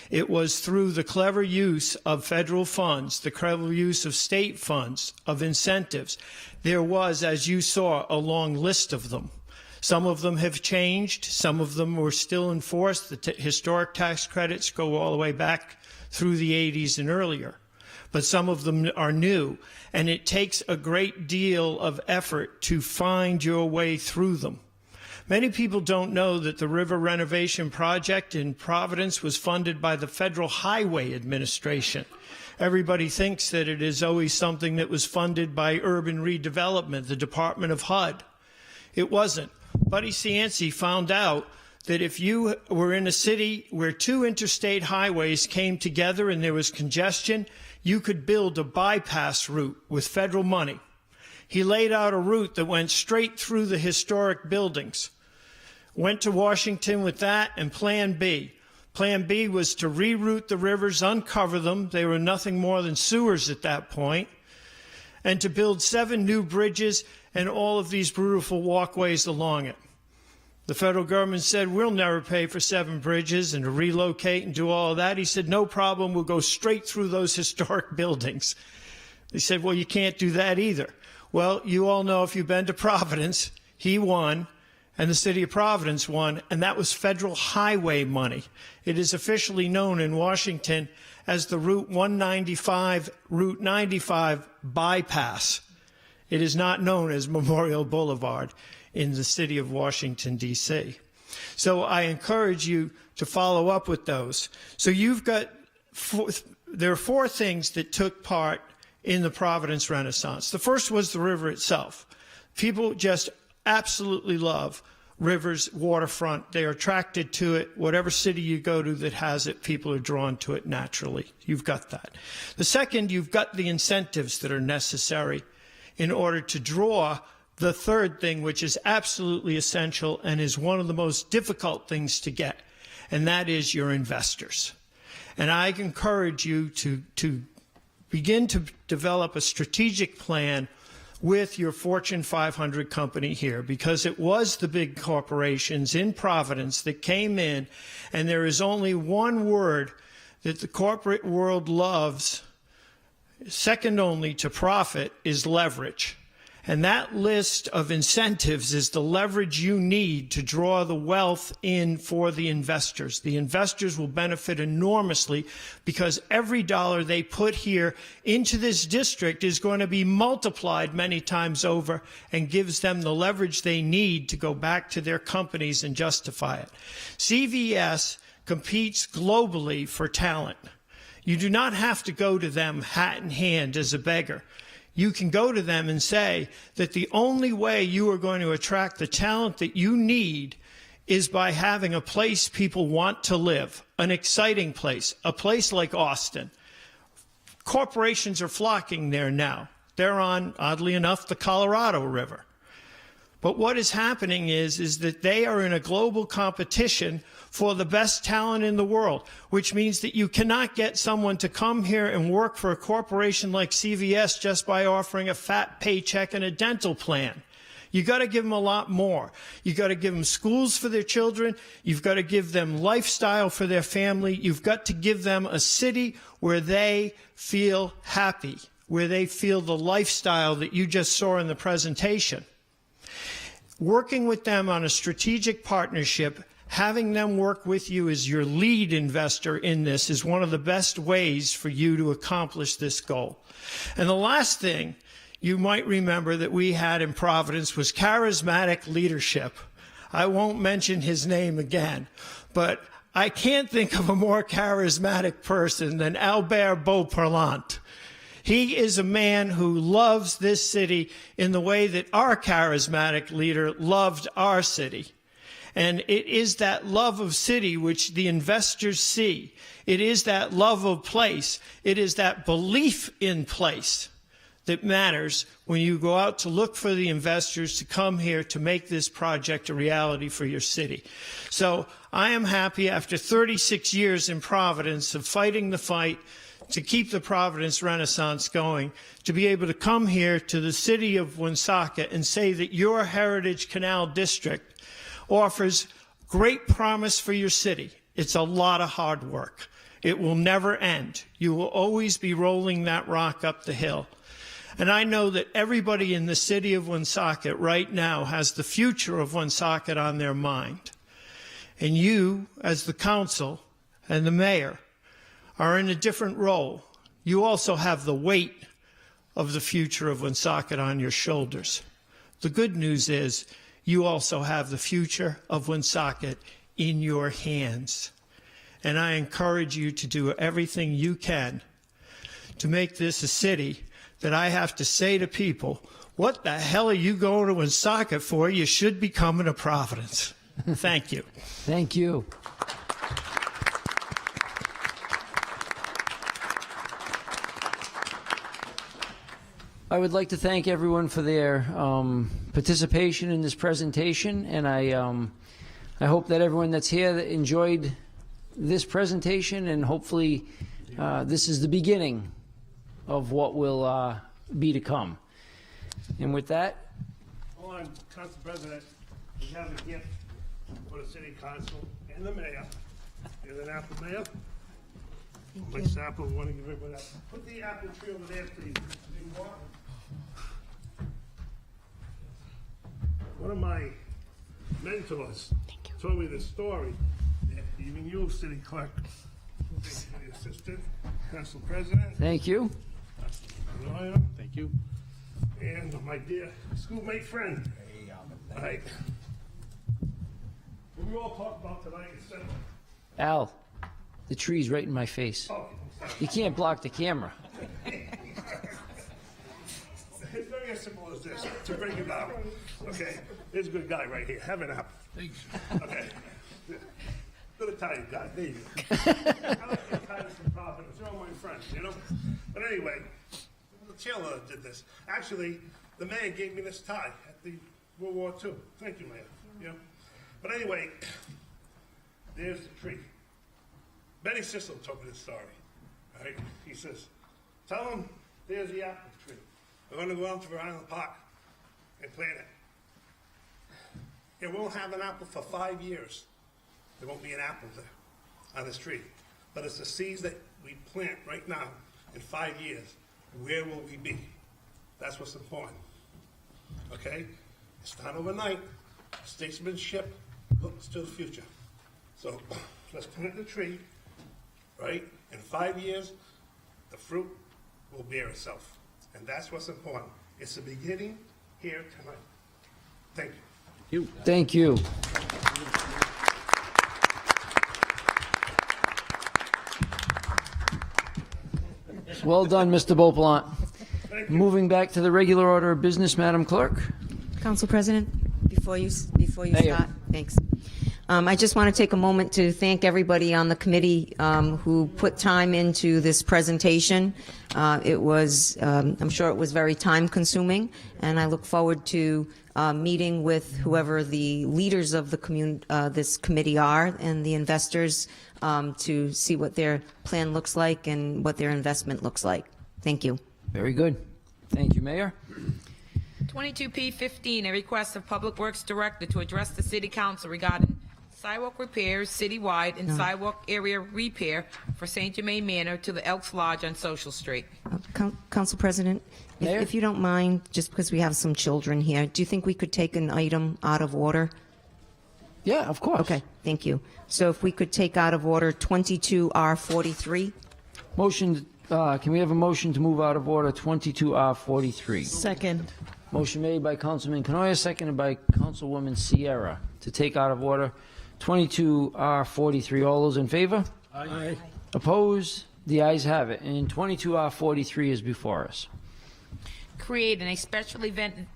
It was through the clever use of federal funds, the clever use of state funds, of incentives. There was, as you saw, a long list of them. Some of them have changed. Some of them were still in force. The historic tax credits go all the way back through the 80s and earlier. But some of them are new, and it takes a great deal of effort to find your way through them. Many people don't know that the River Renovation Project in Providence was funded by the Federal Highway Administration. Everybody thinks that it is always something that was funded by urban redevelopment, the Department of HUD. It wasn't. Buddy Cianci found out that if you were in a city where two interstate highways came together and there was congestion, you could build a bypass route with federal money. He laid out a route that went straight through the historic buildings. Went to Washington with that and Plan B. Plan B was to reroute the rivers, uncover them. They were nothing more than sewers at that point. And to build 7 new bridges and all of these beautiful walkways along it. The federal government said, we'll never pay for 7 bridges and to relocate and do all of that. He said, no problem, we'll go straight through those historic buildings. They said, well, you can't do that either. Well, you all know if you've been to Providence, he won, and the city of Providence won, and that was federal highway money. It is officially known in Washington as the Route 195, Route 95 bypass. It is not known as Memorial Boulevard in the city of Washington, D.C. So I encourage you to follow up with those. So you've got, there are 4 things that took part in the Providence Renaissance. The first was the river itself. People just absolutely love rivers, waterfront. They are attracted to it. Whatever city you go to that has it, people are drawn to it naturally. You've got that. The second, you've got the incentives that are necessary in order to draw the third thing, which is absolutely essential and is one of the most difficult things to get, and that is your investors. And I encourage you to begin to develop a strategic plan with your Fortune 500 company here, because it was the big corporations in Providence that came in, and there is only one word that the corporate world loves, second only to profit, is leverage. And that list of incentives is the leverage you need to draw the wealth in for the investors. The investors will benefit enormously because every dollar they put here into this district is going to be multiplied many times over and gives them the leverage they need to go back to their companies and justify it. CVS competes globally for talent. You do not have to go to them hat in hand as a beggar. You can go to them and say that the only way you are going to attract the talent that you need is by having a place people want to live, an exciting place, a place like Austin. Corporations are flocking there now. They're on, oddly enough, the Colorado River. But what is happening is that they are in a global competition for the best talent in the world, which means that you cannot get someone to come here and work for a corporation like CVS just by offering a fat paycheck and a dental plan. You got to give them a lot more. You got to give them schools for their children. You've got to give them lifestyle for their family. You've got to give them a city where they feel happy, where they feel the lifestyle that you just saw in the presentation. Working with them on a strategic partnership, having them work with you as your lead investor in this is one of the best ways for you to accomplish this goal. And the last thing you might remember that we had in Providence was Charismatic Leadership. I won't mention his name again, but I can't think of a more charismatic person than Albert Beauparlant. He is a man who loves this city in the way that our charismatic leader loved our city. And it is that love of city which the investors see. It is that love of place. It is that belief in place that matters when you go out to look for the investors to come here to make this project a reality for your city. So I am happy after 36 years in Providence of fighting the fight to keep the Providence Renaissance going, to be able to come here to the city of Woonsocket and say that your Heritage Canal District offers great promise for your city. It's a lot of hard work. It will never end. You will always be rolling that rock up the hill. And I know that everybody in the city of Woonsocket right now has the future of Woonsocket on their mind. And you, as the council and the mayor, are in a different role. You also have the weight of the future of Woonsocket on your shoulders. The good news is you also have the future of Woonsocket in your hands. And I encourage you to do everything you can to make this a city that I have to say to people, what the hell are you going to Woonsocket for? You should be coming to Providence. Thank you. Thank you. I would like to thank everyone for their participation in this presentation, and I hope that everyone that's here that enjoyed this presentation, and hopefully this is the beginning of what will be to come. And with that, Hold on, Council President, we have a gift for the City Council and the Mayor. Here's an apple, Mayor. Nice apple, we want to give everybody that. Put the apple tree over there, please. One of my mentors told me this story. Even you, City Clerk, City Assistant, Council President. thank you. Lawyer. Thank you. And my dear schoolmate friend. Hey, all right. What we all talk about tonight is simple. Al, the tree's right in my face. Oh, You can't block the camera. it's very as simple as this, to break it down. Okay, here's a good guy right here. Have an apple. Thanks. Okay. Good Italian guy. There you go. I like the Italians from Providence. They're all my friends, you know? But anyway, the tailor did this. Actually, the mayor gave me this tie at the World War II. Thank you, Mayor. You know? But anyway, there's the tree. Benny Sissel told me this story. All right? He says, tell him there's the apple tree. We're going to go out to Island Park and plant it. It won't have an apple for 5 years. There won't be an apple there on this tree. But it's the seeds that we plant right now. In 5 years, where will we be? That's what's important. Okay? It's not overnight. Statesmanship looks to the future. So let's plant the tree, right? In 5 years, the fruit will bear itself. And that's what's important. It's the beginning here tonight. Thank you. Thank you. Well done, Mr. Beauplant. Moving back to the regular order of business, Madam Clerk. Council President, before you Mayor. start, thanks. I just want to take a moment to thank everybody on the committee who put time into this presentation. It was, I'm sure it was very time-consuming, and I look forward to meeting with whoever the leaders of the this committee are and the investors to see what their plan looks like and what their investment looks like. Thank you. Very good. Thank you, Mayor. 22P15, a request of Public Works Director to address the City Council regarding sidewalk repairs citywide and sidewalk area repair for St. Germain Manor to the Elks Lodge on Social Street. Council President, if you don't mind, just because we have some children here, do you think we could take an item out of order? Yeah, of course. Okay, thank you. So if we could take out of order 22R43. Motion, can we have a motion to move out of order 22R43? Second. Motion made by Councilman Canoia, seconded by Councilwoman Sierra to take out of order 22R43. All those in favor? Aye. Opposed? The ayes have it. And 22R43 is before us. Creating a special event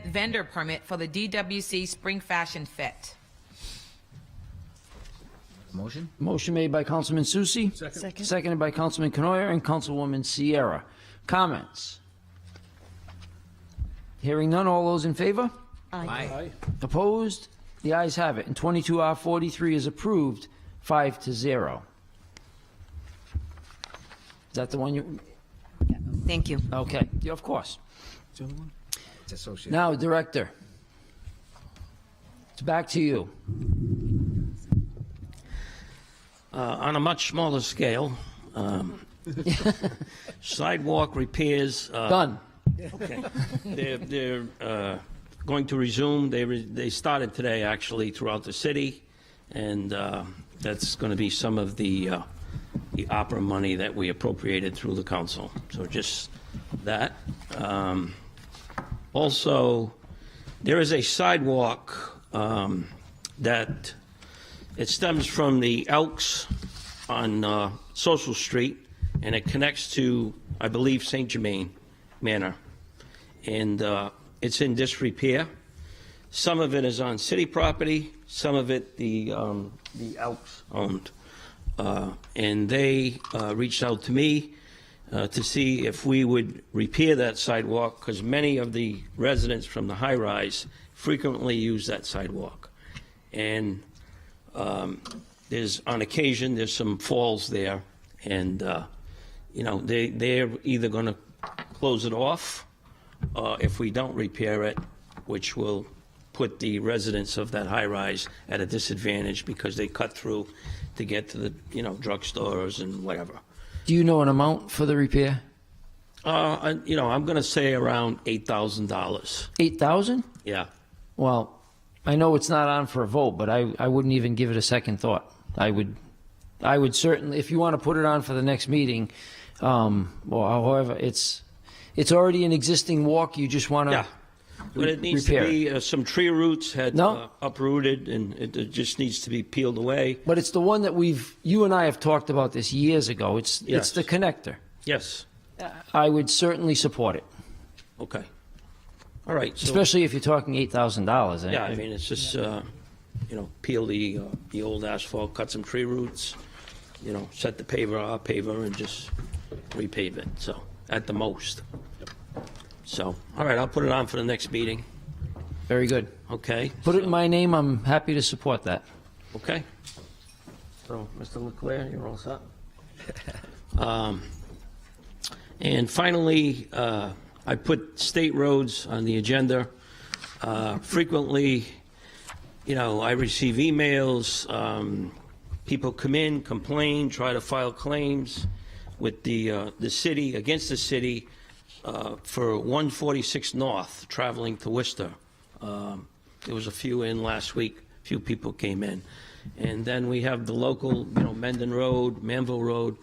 vendor permit for the DWC Spring Fashion Fete. Motion? Motion made by Councilman Susi. Second. Seconded by Councilman Canoia and Councilwoman Sierra. Comments? Hearing none, all those in favor? Aye. Opposed? The ayes have it. And 22R43 is approved 5-0. Is that the one you? Thank you. Okay, yeah, of course. It's associated. Now, Director, it's back to you. On a much smaller scale, sidewalk repairs. Done. Okay. They're going to resume. They started today, actually, throughout the city, and that's going to be some of the opera money that we appropriated through the council. So just that. Also, there is a sidewalk that it stems from the Elks on Social Street, and it connects to, I believe, St. Germain Manor. And it's in disrepair. Some of it is on city property, some of it the Elks owned. And they reached out to me to see if we would repair that sidewalk, because many of the residents from the high-rise frequently use that sidewalk. And on occasion, there's some falls there, and they're either going to close it off if we don't repair it, which will put the residents of that high-rise at a disadvantage because they cut through to get to the drugstores and whatever. Do you know an amount for the repair? I'm going to say around $8,000. $8,000? Yeah. Well, I know it's not on for a vote, but I wouldn't even give it a second thought. I would certainly, if you want to put it on for the next meeting, or however, it's already an existing walk. You just want to. Yeah. But it needs to be some tree roots had uprooted, and it just needs to be peeled away. But it's the one that you and I have talked about this years ago. It's the connector. Yes. I would certainly support it. Okay. All right. So, especially if you're talking $8,000. Yeah, I mean, it's just, peel the old asphalt, cut some tree roots, set the paver, and just repave it. So, at the most. So, all right, I'll put it on for the next meeting. Very good. Okay. Put it in my name. I'm happy to support that. Okay. So, Mr. Leclerc, you're all set. And finally, I put state roads on the agenda. Frequently, I receive emails. People come in, complain, try to file claims with the city, against the city, for 146 North, traveling to Worcester. There was a few in last week. A few people came in. And then we have the local, Mendon Road, Manville Road.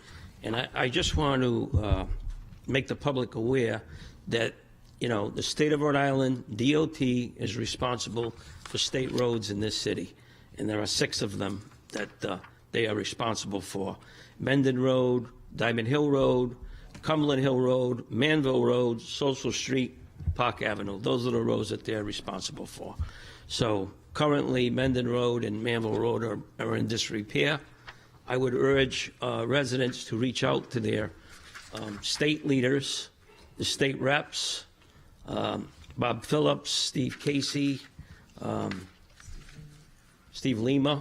And I just want to make the public aware that, the state of Rhode Island, DOT, is responsible for state roads in this city. And there are 6 of them that they are responsible for. Mendon Road, Diamond Hill Road, Cumberland Hill Road, Manville Road, Social Street, Park Avenue. Those are the roads that they're responsible for. So Currently, Mendon Road and Manville Road are in disrepair. I would urge residents to reach out to their state leaders, the state reps, Bob Phillips, Steve Casey, Steve Lima,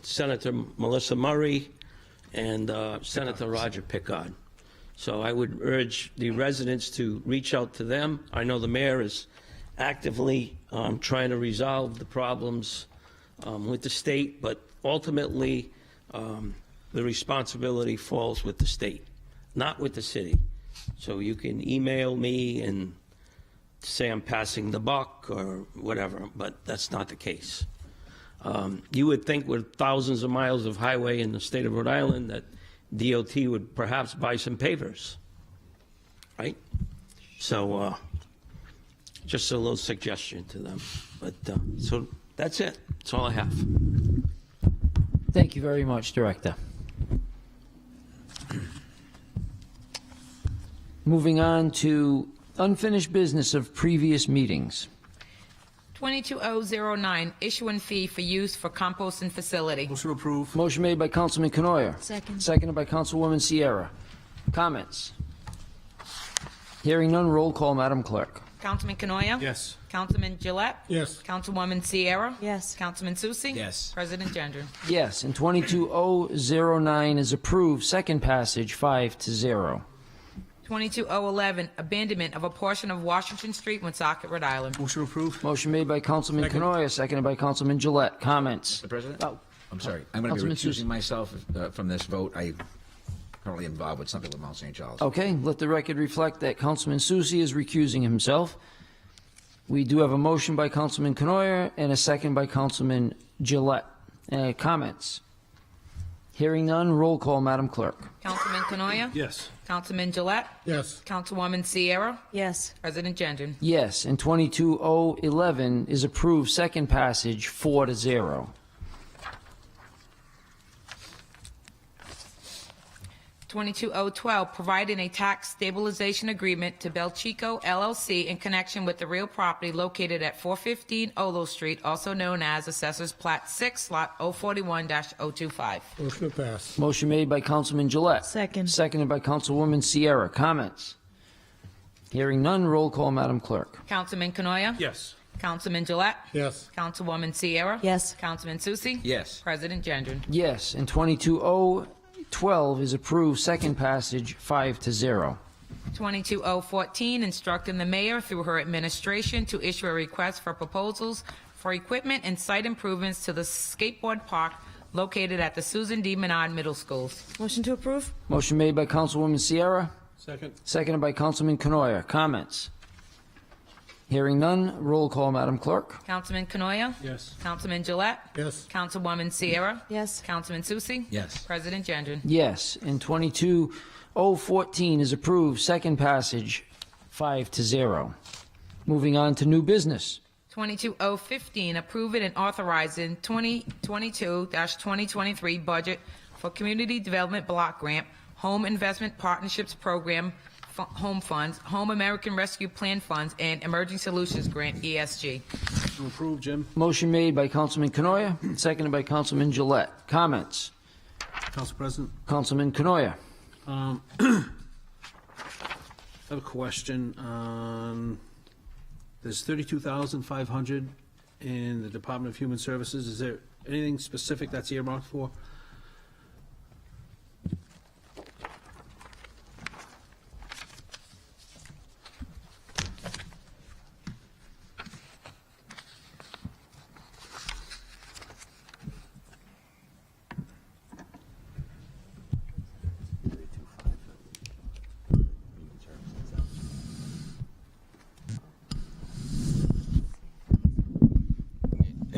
Senator Melissa Murray, and Senator Roger Pickard. So I would urge the residents to reach out to them. I know the mayor is actively trying to resolve the problems with the state, but ultimately the responsibility falls with the state, not with the city. So you can email me and say I'm passing the buck or whatever, but that's not the case. You would think with thousands of miles of highway in the state of Rhode Island that DOT would perhaps buy some pavers, right? So just a little suggestion to them. But so that's it. That's all I have. Thank you very much, Director. Moving on to unfinished business of previous meetings. 22009, issuing fee for use for composting facility. Motion to approve. Motion made by Councilman Canoyer. Second. Seconded by Councilwoman Sierra. Comments? Hearing none, roll call, Madam Clerk. Councilman Canoyer? Yes. Councilman Gillette? Yes. Councilwoman Sierra? Yes. Councilman Susie? Yes. President Gendron. Yes, and 22009 is approved. Second passage, 5-0. 22011, abandonment of a portion of Washington Street, Woonsocket, Rhode Island. Motion to approve. Motion made by Councilman Canoyer, seconded by Councilman Gillette. Comments? Mr. President? Oh, I'm sorry. I'm going to be Councilman recusing Susie. myself from this vote. I'm currently involved with something with Mount St. Charles. okay, let the record reflect that Councilman Susie is recusing himself. We do have a motion by Councilman Canoyer and a second by Councilman Gillette. Comments? Hearing none, roll call, Madam Clerk. Councilman Canoyer? Yes. Councilman Gillette? Yes. Councilwoman Sierra? Yes. President Gendron. Yes, and 22011 is approved. Second passage, 4-0. 22012, providing a tax stabilization agreement to Belchico LLC in connection with the real property located at 415 Olo Street, also known as Assessors Plat 6, Lot 041-025. Motion to pass. Motion made by Councilman Gillette. Second. Seconded by Councilwoman Sierra. Comments? Hearing none, roll call, Madam Clerk. Councilman Canoyer? Yes. Councilman Gillette? Yes. Councilwoman Sierra? Yes. Councilman Susie? Yes. President Gendron. Yes, and 22012 is approved. Second passage, 5-0. 22014, instructing the mayor through her administration to issue a request for proposals for equipment and site improvements to the skateboard park located at the Susan D. Menard Middle Schools. Motion to approve? Motion made by Councilwoman Sierra. Second. Seconded by Councilman Canoyer. Comments? Hearing none, roll call, Madam Clerk. Councilman Canoyer? Yes. Councilman Gillette? Yes. Councilwoman Sierra? Yes. Councilman Susie? Yes. President Gendron. Yes, and 22014 is approved. Second passage, 5-0. Moving on to new business. 22015, approving and authorizing 2022-2023 budget for Community Development Block Grant, Home Investment Partnerships Program, Home Funds, Home American Rescue Plan Funds, and Emerging Solutions Grant, ESG. To approve, Jim. Motion made by Councilman Canoyer, seconded by Councilman Gillette. Comments? Council President. Councilman Canoyer. I have a question. There's 32,500 in the Department of Human Services. Is there anything specific that's earmarked for?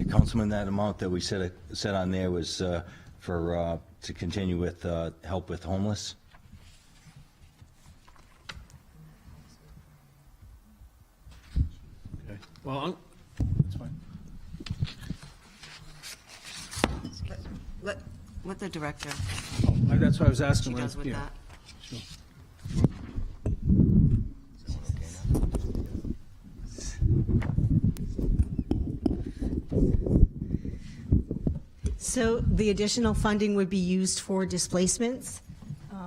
Councilman, that amount that we set on there was for to continue with help with homeless? Okay. Well, that's fine. Let the director That's what I was asking. she does with yeah. that. Sure. So the additional funding would be used for displacements.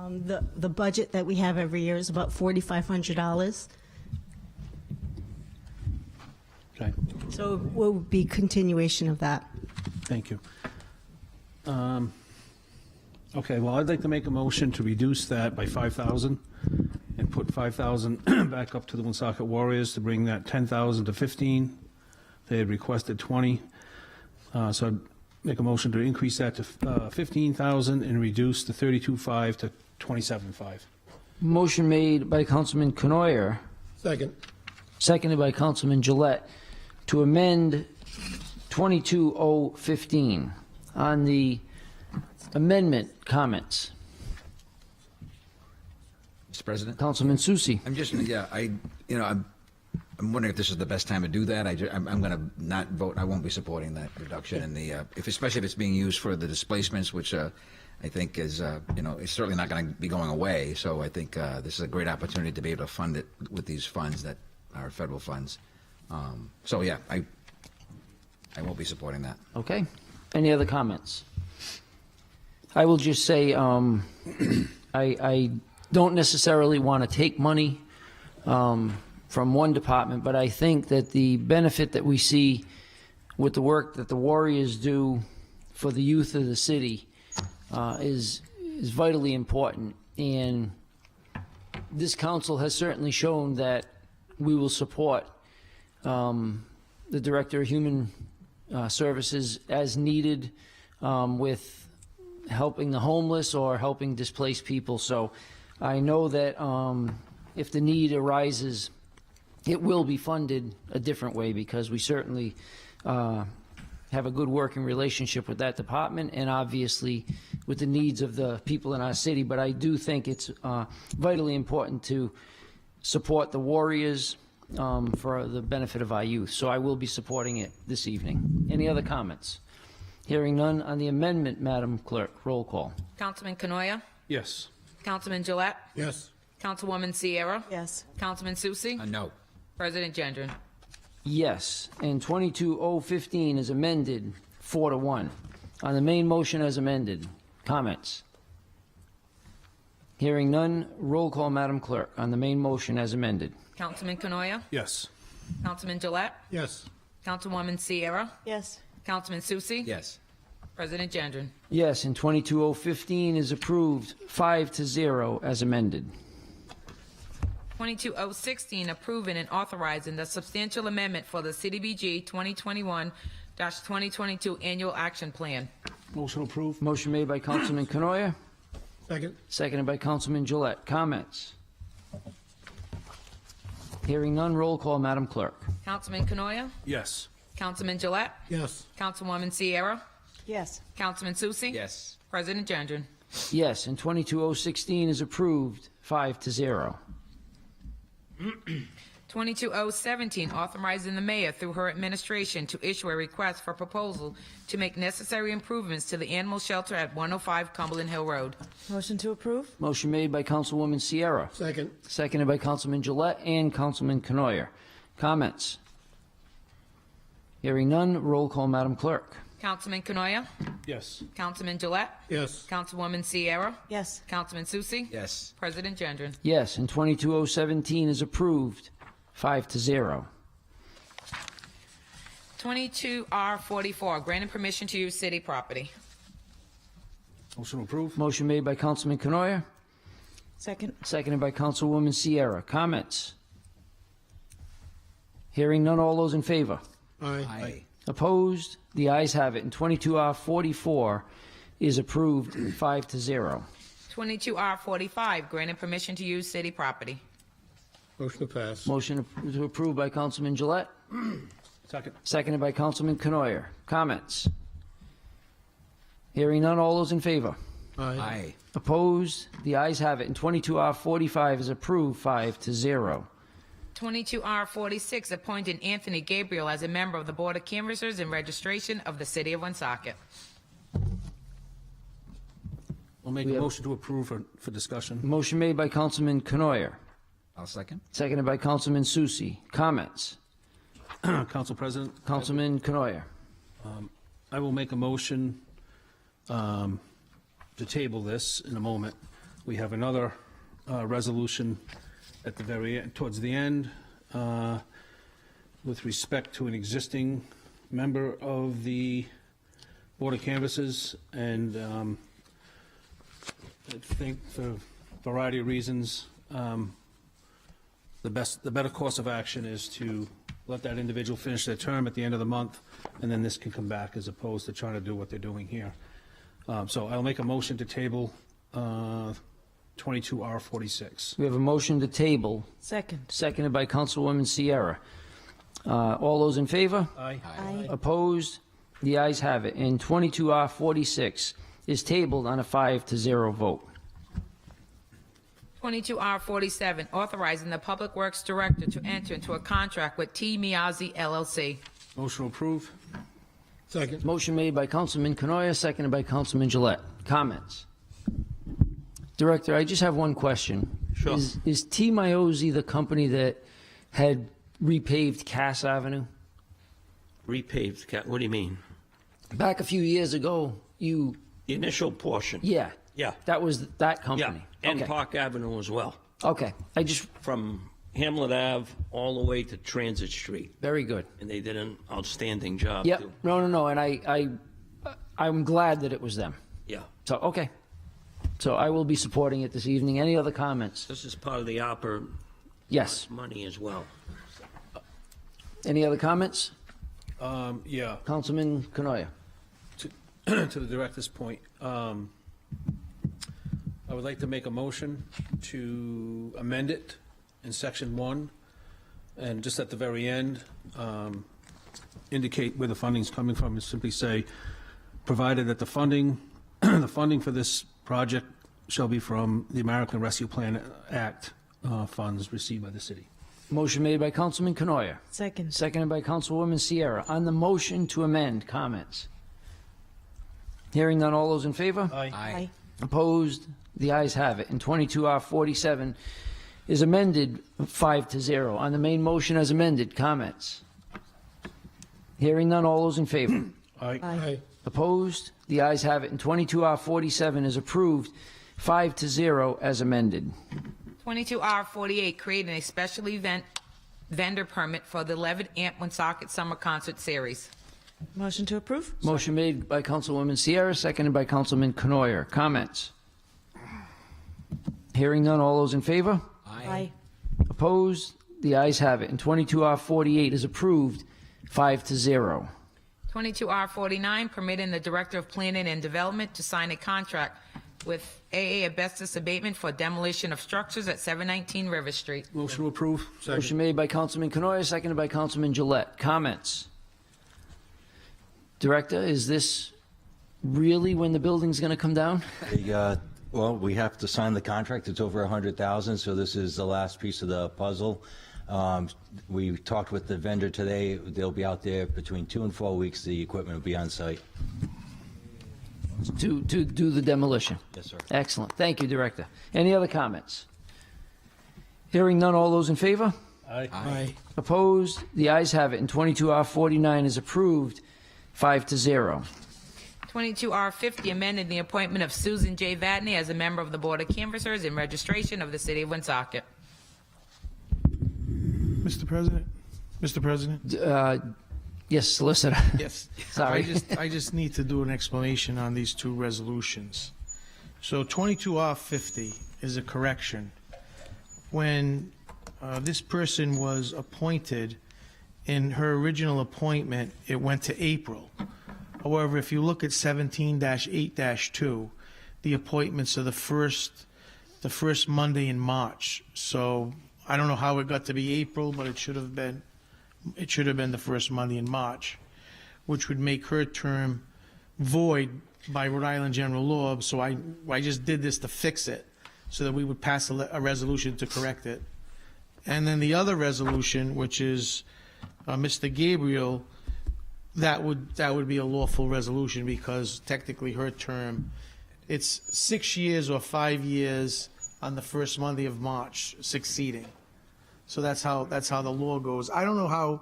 The budget that we have every year is about $4,500. Okay, So it will be continuation of that. thank you. Okay, well, I'd like to make a motion to reduce that by 5,000 and put 5,000 back up to the Woonsocket Warriors to bring that 10,000 to 15. They had requested 20. So I'd make a motion to increase that to 15,000 and reduce the 32.5 to 27.5. Motion made by Councilman Canoyer, Second. seconded by Councilman Gillette, to amend 22015. On the amendment, comments? Mr. President? Councilman Susi. I'm just, yeah, I'm wondering if this is the best time to do that. I'm going to not vote. I won't be supporting that reduction in the, especially if it's being used for the displacements, which I think is, it's certainly not going to be going away. So I think this is a great opportunity to be able to fund it with these funds that are federal funds. So yeah, I won't be supporting that. Okay. Any other comments? I will just say I don't necessarily want to take money from one department, but I think that the benefit that we see with the work that the Warriors do for the youth of the city is vitally important. And this council has certainly shown that we will support the Director of Human Services as needed with helping the homeless or helping displaced people. So I know that if the need arises, it will be funded a different way, because we certainly have a good working relationship with that department and obviously with the needs of the people in our city. But I do think it's vitally important to support the Warriors for the benefit of our youth. So I will be supporting it this evening. Any other comments? Hearing none on the amendment, Madam Clerk, roll call. Councilman Canoyer? Yes. Councilman Gillette? Yes. Councilwoman Sierra? Yes. Councilman Susi? No. President Gendron? Yes, and 22015 is amended 4-1. On the main motion as amended, comments? Hearing none, roll call, Madam Clerk, on the main motion as amended. Councilman Canoyer? Yes. Councilman Gillette? Yes. Councilwoman Sierra? Yes. Councilman Susi? Yes. President Gendron? Yes, and 22015 is approved 5-0 as amended. 22016, approving and authorizing the substantial amendment for the CDBG 2021-2022 Annual Action Plan. Motion approved. Motion made by Councilman Canoyer, Second. seconded by Councilman Gillette. Comments? Hearing none, roll call, Madam Clerk. Councilman Canoyer? Yes. Councilman Gillette? Yes. Councilwoman Sierra? Yes. Councilman Susi? Yes. President Gendron? Yes, and 22016 is approved 5-0. 22017, authorizing the mayor through her administration to issue a request for proposal to make necessary improvements to the animal shelter at 105 Cumberland Hill Road. Motion to approve? Motion made by Councilwoman Sierra, Second. seconded by Councilman Gillette and Councilman Canoyer. Comments? Hearing none, roll call, Madam Clerk. Councilman Canoyer? Yes. Councilman Gillette? Yes. Councilwoman Sierra? Yes. Councilman Susi? Yes. President Gendron? Yes, and 22017 is approved 5-0. 22R44, granting permission to use city property. Motion approved. Motion made by Councilman Canoyer, Second. seconded by Councilwoman Sierra. Comments? Hearing none, all those in favor? Aye. Opposed? The ayes have it, and 22R44 is approved 5-0. 22R45, granting permission to use city property. Motion to pass. Motion to approve by Councilman Gillette, Second. seconded by Councilman Canoyer. Comments? Hearing none, all those in favor? Aye. Opposed? The ayes have it, and 22R45 is approved 5-0. 22R46, appointing Anthony Gabriel as a member of the Board of Canvassers and Registration of the City of Woonsocket. We'll make a motion to approve for discussion. Motion made by Councilman Canoyer, I'll second. seconded by Councilman Susi. Comments? Council President, Councilman Canoyer. I will make a motion to table this in a moment. We have another resolution at the very end, towards the end, with respect to an existing member of the Board of Canvassers, and I think for a variety of reasons, the better course of action is to let that individual finish their term at the end of the month, and then this can come back, as opposed to trying to do what they're doing here. So I'll make a motion to table 22R46. We have a motion to table, Second. seconded by Councilwoman Sierra. All those in favor? Aye. Aye. Opposed? The ayes have it. And 22R46 is tabled on a 5-0 vote. 22R47, authorizing the Public Works Director to enter into a contract with T. Miazzi LLC. Motion approved. Second. Motion made by Councilman Canoia, seconded by Councilman Gillette. Comments? Director, I just have one question. Sure. Is T. Miozzi the company that had repaved Cass Avenue? Repaved, what do you mean? Back a few years ago, The initial portion? yeah. Yeah. That was that Yeah, company. and Okay. Park Avenue as well, Okay. I just, from Hamlet Ave all the way to Transit Street. very good. And they did an outstanding job, Yep. too. No. And I'm glad that it was them. Yeah. So, okay. So I will be supporting it this evening. Any other comments? This is part of the opera Yes. money as well. Any other comments? Yeah, Councilman Canoia. to the director's point, I would like to make a motion to amend it in section 1, and just at the very end, indicate where the funding's coming from, and simply say, provided that the funding, the funding for this project shall be from the American Rescue Plan Act funds received by the city. Motion made by Councilman Canoia, Second. seconded by Councilwoman Sierra. On the motion to amend, comments? Hearing none, all those in favor? Aye. Opposed? The ayes have it. And 22R47 is amended 5-0. On the main motion as amended, comments? Hearing none, all those in favor? Aye. Opposed? The ayes have it. And 22R47 is approved 5-0 as amended. 22R48, creating a special event vendor permit for the 11th Amp Woonsocket Summer Concert Series. Motion to approve? Motion made by Councilwoman Sierra, seconded by Councilman Canoyer. Comments? Hearing none, all those in favor? Aye. Opposed? The ayes have it. And 22R48 is approved 5-0. 22R49, permitting the Director of Planning and Development to sign a contract with AA Asbestos Abatement for demolition of structures at 719 River Street. Motion to approve. Motion made by Councilman Canoyer, seconded by Councilman Gillette. Comments? Director, is this really when the building's going to come down? Well, we have to sign the contract. It's over 100,000, so this is the last piece of the puzzle. We talked with the vendor today. They'll be out there between 2 and 4 weeks. The equipment will be on site. To do the demolition? Yes, sir. Excellent. Thank you, Director. Any other comments? Hearing none, all those in favor? Aye. Opposed? The ayes have it, and 22R49 is approved 5-0. 22R50, amending the appointment of Susan J. Vatney as a member of the Board of Canvassers and Registration of the City of Woonsocket. Mr. President? Mr. President? Yes, Solicitor. Yes. Sorry. I just need to do an explanation on these two resolutions. So 22R50 is a correction. When this person was appointed, in her original appointment, it went to April. However, if you look at 17-8-2, the appointments are the first Monday in March. So I don't know how it got to be April, but it should have been the first Monday in March, which would make her term void by Rhode Island general law. So I just did this to fix it, so that we would pass a resolution to correct it. And then the other resolution, which is Mr. Gabriel, that would be a lawful resolution, because technically her term, it's 6 years or 5 years on the first Monday of March succeeding. So that's how the law goes. I don't know how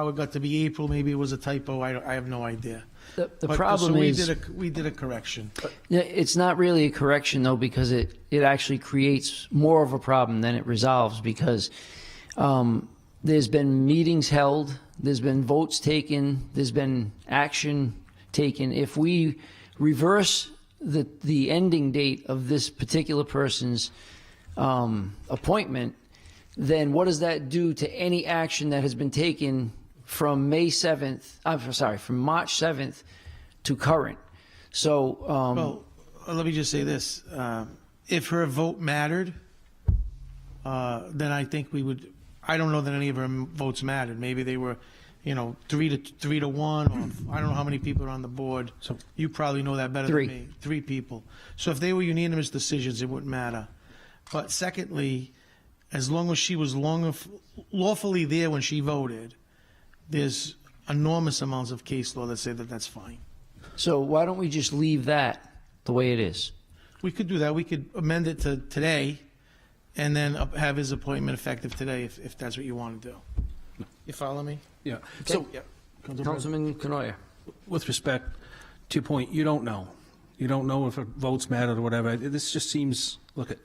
it got to be April. Maybe it was a typo. I have no idea. The But, problem so is... we did a correction. Yeah, it's not really a correction, though, because it actually creates more of a problem than it resolves, because there's been meetings held, there's been votes taken, there's been action taken. If we reverse the ending date of this particular person's appointment, then what does that do to any action that has been taken from May 7th, I'm sorry, from March 7th to current? So, Well, let me just say this. If her vote mattered, then I think we would, I don't know that any of her votes mattered. Maybe they were, 3 to 1, or I don't know how many people are on the board. So you probably know that better Three. than me. 3 people. So if they were unanimous decisions, it wouldn't matter. But secondly, as long as she was lawfully there when she voted, there's enormous amounts of case law that say that that's fine. so why don't we just leave that the way it is? We could do that. We could amend it to today and then have his appointment effective today if that's what you want to do. You follow me? Yeah. Okay. So, Councilman Canoia. with respect to your point, you don't know. You don't know if her votes mattered or whatever. This just seems, look at,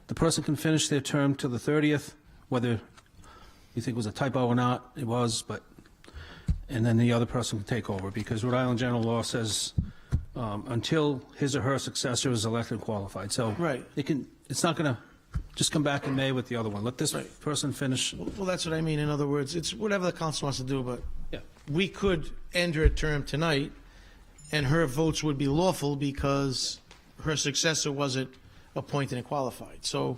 the person can finish their term to the 30th, whether you think it was a typo or not, it was, but, and then the other person can take over, because Rhode Island general law says until his or her successor is elected and qualified. So Right. it's not going to just come back in May with the other one. Let this person finish. Well, that's what I mean. In other words, it's whatever the council wants to do, but Yeah. we could end her term tonight, and her votes would be lawful because her successor wasn't appointed and qualified. So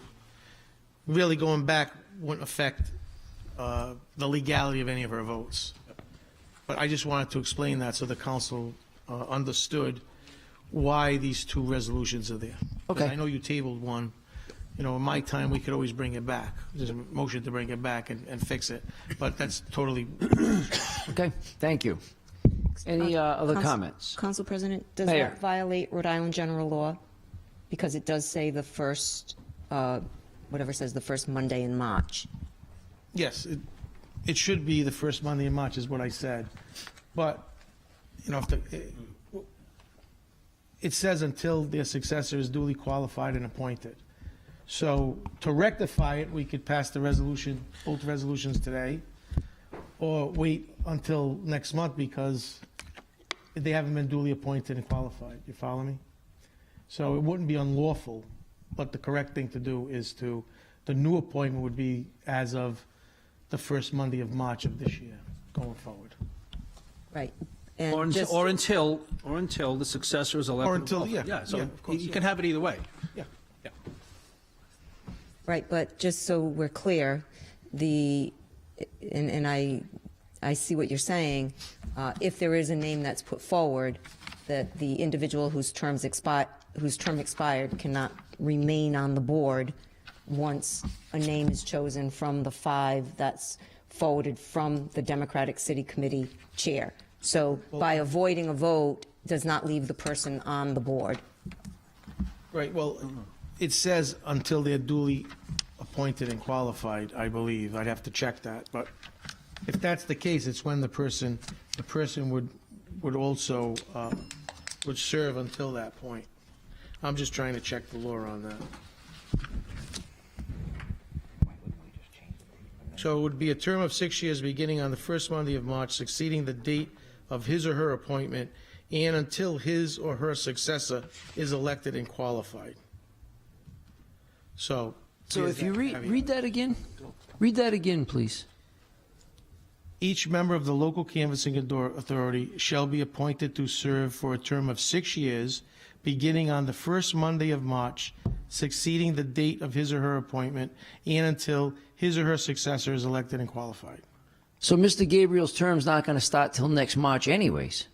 really going back wouldn't affect the legality of any of her votes. But I just wanted to explain that so the council understood why these 2 resolutions are there. Okay. I know you tabled one. In my time, we could always bring it back. There's a motion to bring it back and fix it, but that's totally. Okay, thank you. Any other comments? Council President, does Mayor. that violate Rhode Island general law? Because it does say the first, whatever says the first Monday in March. Yes, it should be the first Monday in March is what I said. But, it says until their successor is duly qualified and appointed. So to rectify it, we could pass the resolution, both resolutions today, or wait until next month because they haven't been duly appointed and qualified. You follow me? So it wouldn't be unlawful, but the correct thing to do is the new appointment would be as of the first Monday of March of this year, going forward. Right. Or until the successor is elected. Or until, yeah. Yeah, so yeah, of course, you yeah. can have it either way. Yeah. Right, but just so we're clear, and I see what you're saying, if there is a name that's put forward, that the individual whose term expired cannot remain on the board once a name is chosen from the 5 that's forwarded from the Democratic City Committee chair. So by avoiding a vote does not leave the person on the board. Right, well, it says until they're duly appointed and qualified, I believe. I'd have to check that, but if that's the case, it's when the person would also, would serve until that point. I'm just trying to check the law on that. So it would be a term of 6 years beginning on the first Monday of March, succeeding the date of his or her appointment, and until his or her successor is elected and qualified. So if you read that again, please. Each member of the local canvassing authority shall be appointed to serve for a term of 6 years, beginning on the first Monday of March, succeeding the date of his or her appointment, and until his or her successor is elected and qualified. So Mr. Gabriel's term's not going to start till next March anyways.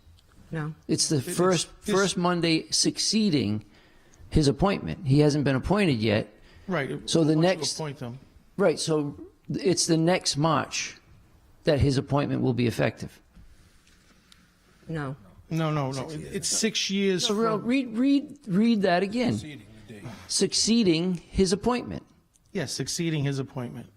No. It's the first Monday succeeding his appointment. He hasn't been appointed yet. Right. So the once you next appoint them. Right, so it's the next March that his appointment will be effective. No. No. It's 6 years. So from, read that again. Succeeding his appointment. yes, succeeding his appointment.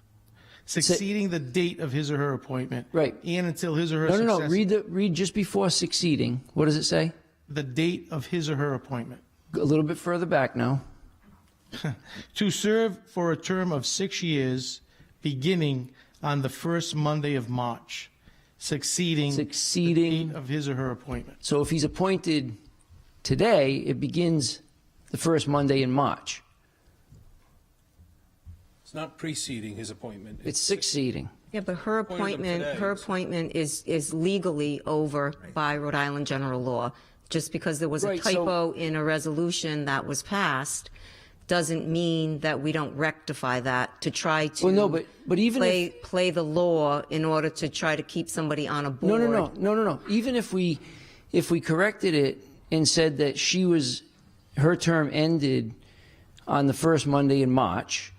succeeding the date of his or her appointment. Right. And until his or her No, successor. read just before succeeding. What does it say? The date of his or her appointment. A little bit further back now. To serve for a term of 6 years, beginning on the first Monday of March, succeeding the date of his or her appointment. So if he's appointed today, it begins the first Monday in March. It's not preceding his appointment. It's succeeding. Yeah, but her appointment is legally over by Rhode Island general law. Just because there was a Right, so- typo in a resolution that was passed doesn't mean that we don't rectify that to try to Well, no, but even play the law in order to try to keep somebody on a board. No. Even if we corrected it and said that her term ended on the first Monday in March,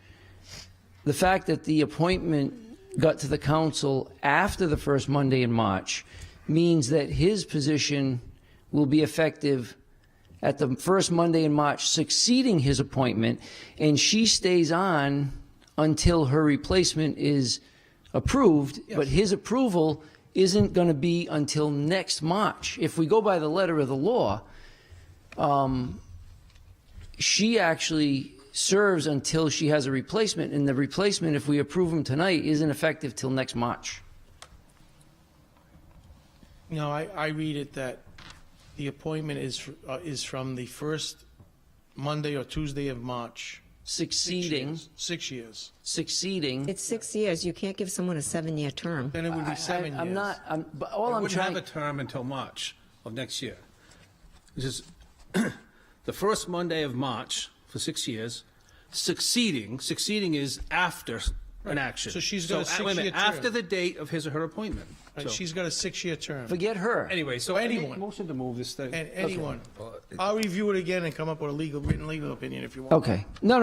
the fact that the appointment got to the council after the first Monday in March means that his position will be effective at the first Monday in March succeeding his appointment, and she stays on until her replacement is approved, but his approval isn't going to be until next March. If we go by the letter of the law, she actually serves until she has a replacement, and the replacement, if we approve him tonight, isn't effective till next March. No, I read it that the appointment is from the first Monday or Tuesday of March. Succeeding. 6 years. Succeeding. It's 6 years. You can't give someone a 7-year term. Then it would be 7 years. But all I'm wouldn't trying. have a term until March of next year. This is the first Monday of March for 6 years. Succeeding is after an action. So she's got a wait minute, 6-year term. after the date of his or her appointment. Right, she's got a 6-year term. Forget her. Anyway, so Anyone. Motion to move this thing. And anyone. I'll review it again and come up with a written legal opinion if you want. Okay. No.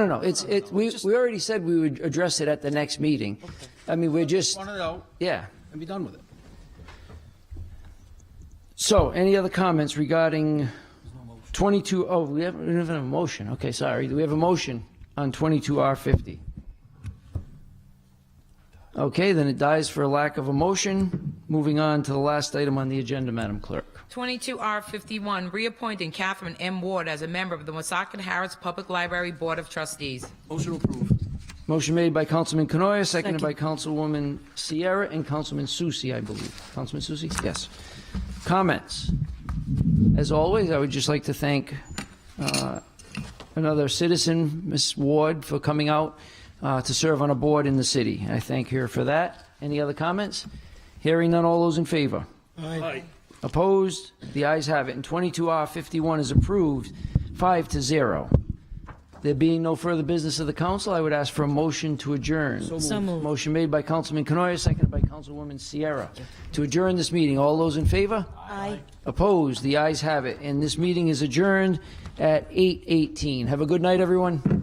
We already said we would address it at the next meeting. Okay. I mean, we're just. Want it out. Yeah. And be done with it. So, any other comments regarding 22? Oh, we don't have a motion. Okay, sorry. Do we have a motion on 22R50? Okay, then it dies for a lack of a motion. Moving on to the last item on the agenda, Madam Clerk. 22R51, reappointing Catherine M. Ward as a member of the Woonsocket Harris Public Library Board of Trustees. Motion approved. Motion made by Councilman Canoia, seconded by Councilwoman Sierra and Councilman Susi, I believe. Councilman Susi? Yes. Comments? As always, I would just like to thank another citizen, Ms. Ward, for coming out to serve on a board in the city. I thank her for that. Any other comments? Hearing none, all those in favor? Aye. Opposed? The ayes have it. And 22R51 is approved, 5-0. There being no further business of the council, I would ask for a motion to adjourn. So moved. Motion made by Councilman Canoia, seconded by Councilwoman Sierra. To adjourn this meeting, all those in favor? Aye. Opposed? The ayes have it. And this meeting is adjourned at 8:18. Have a good night, everyone.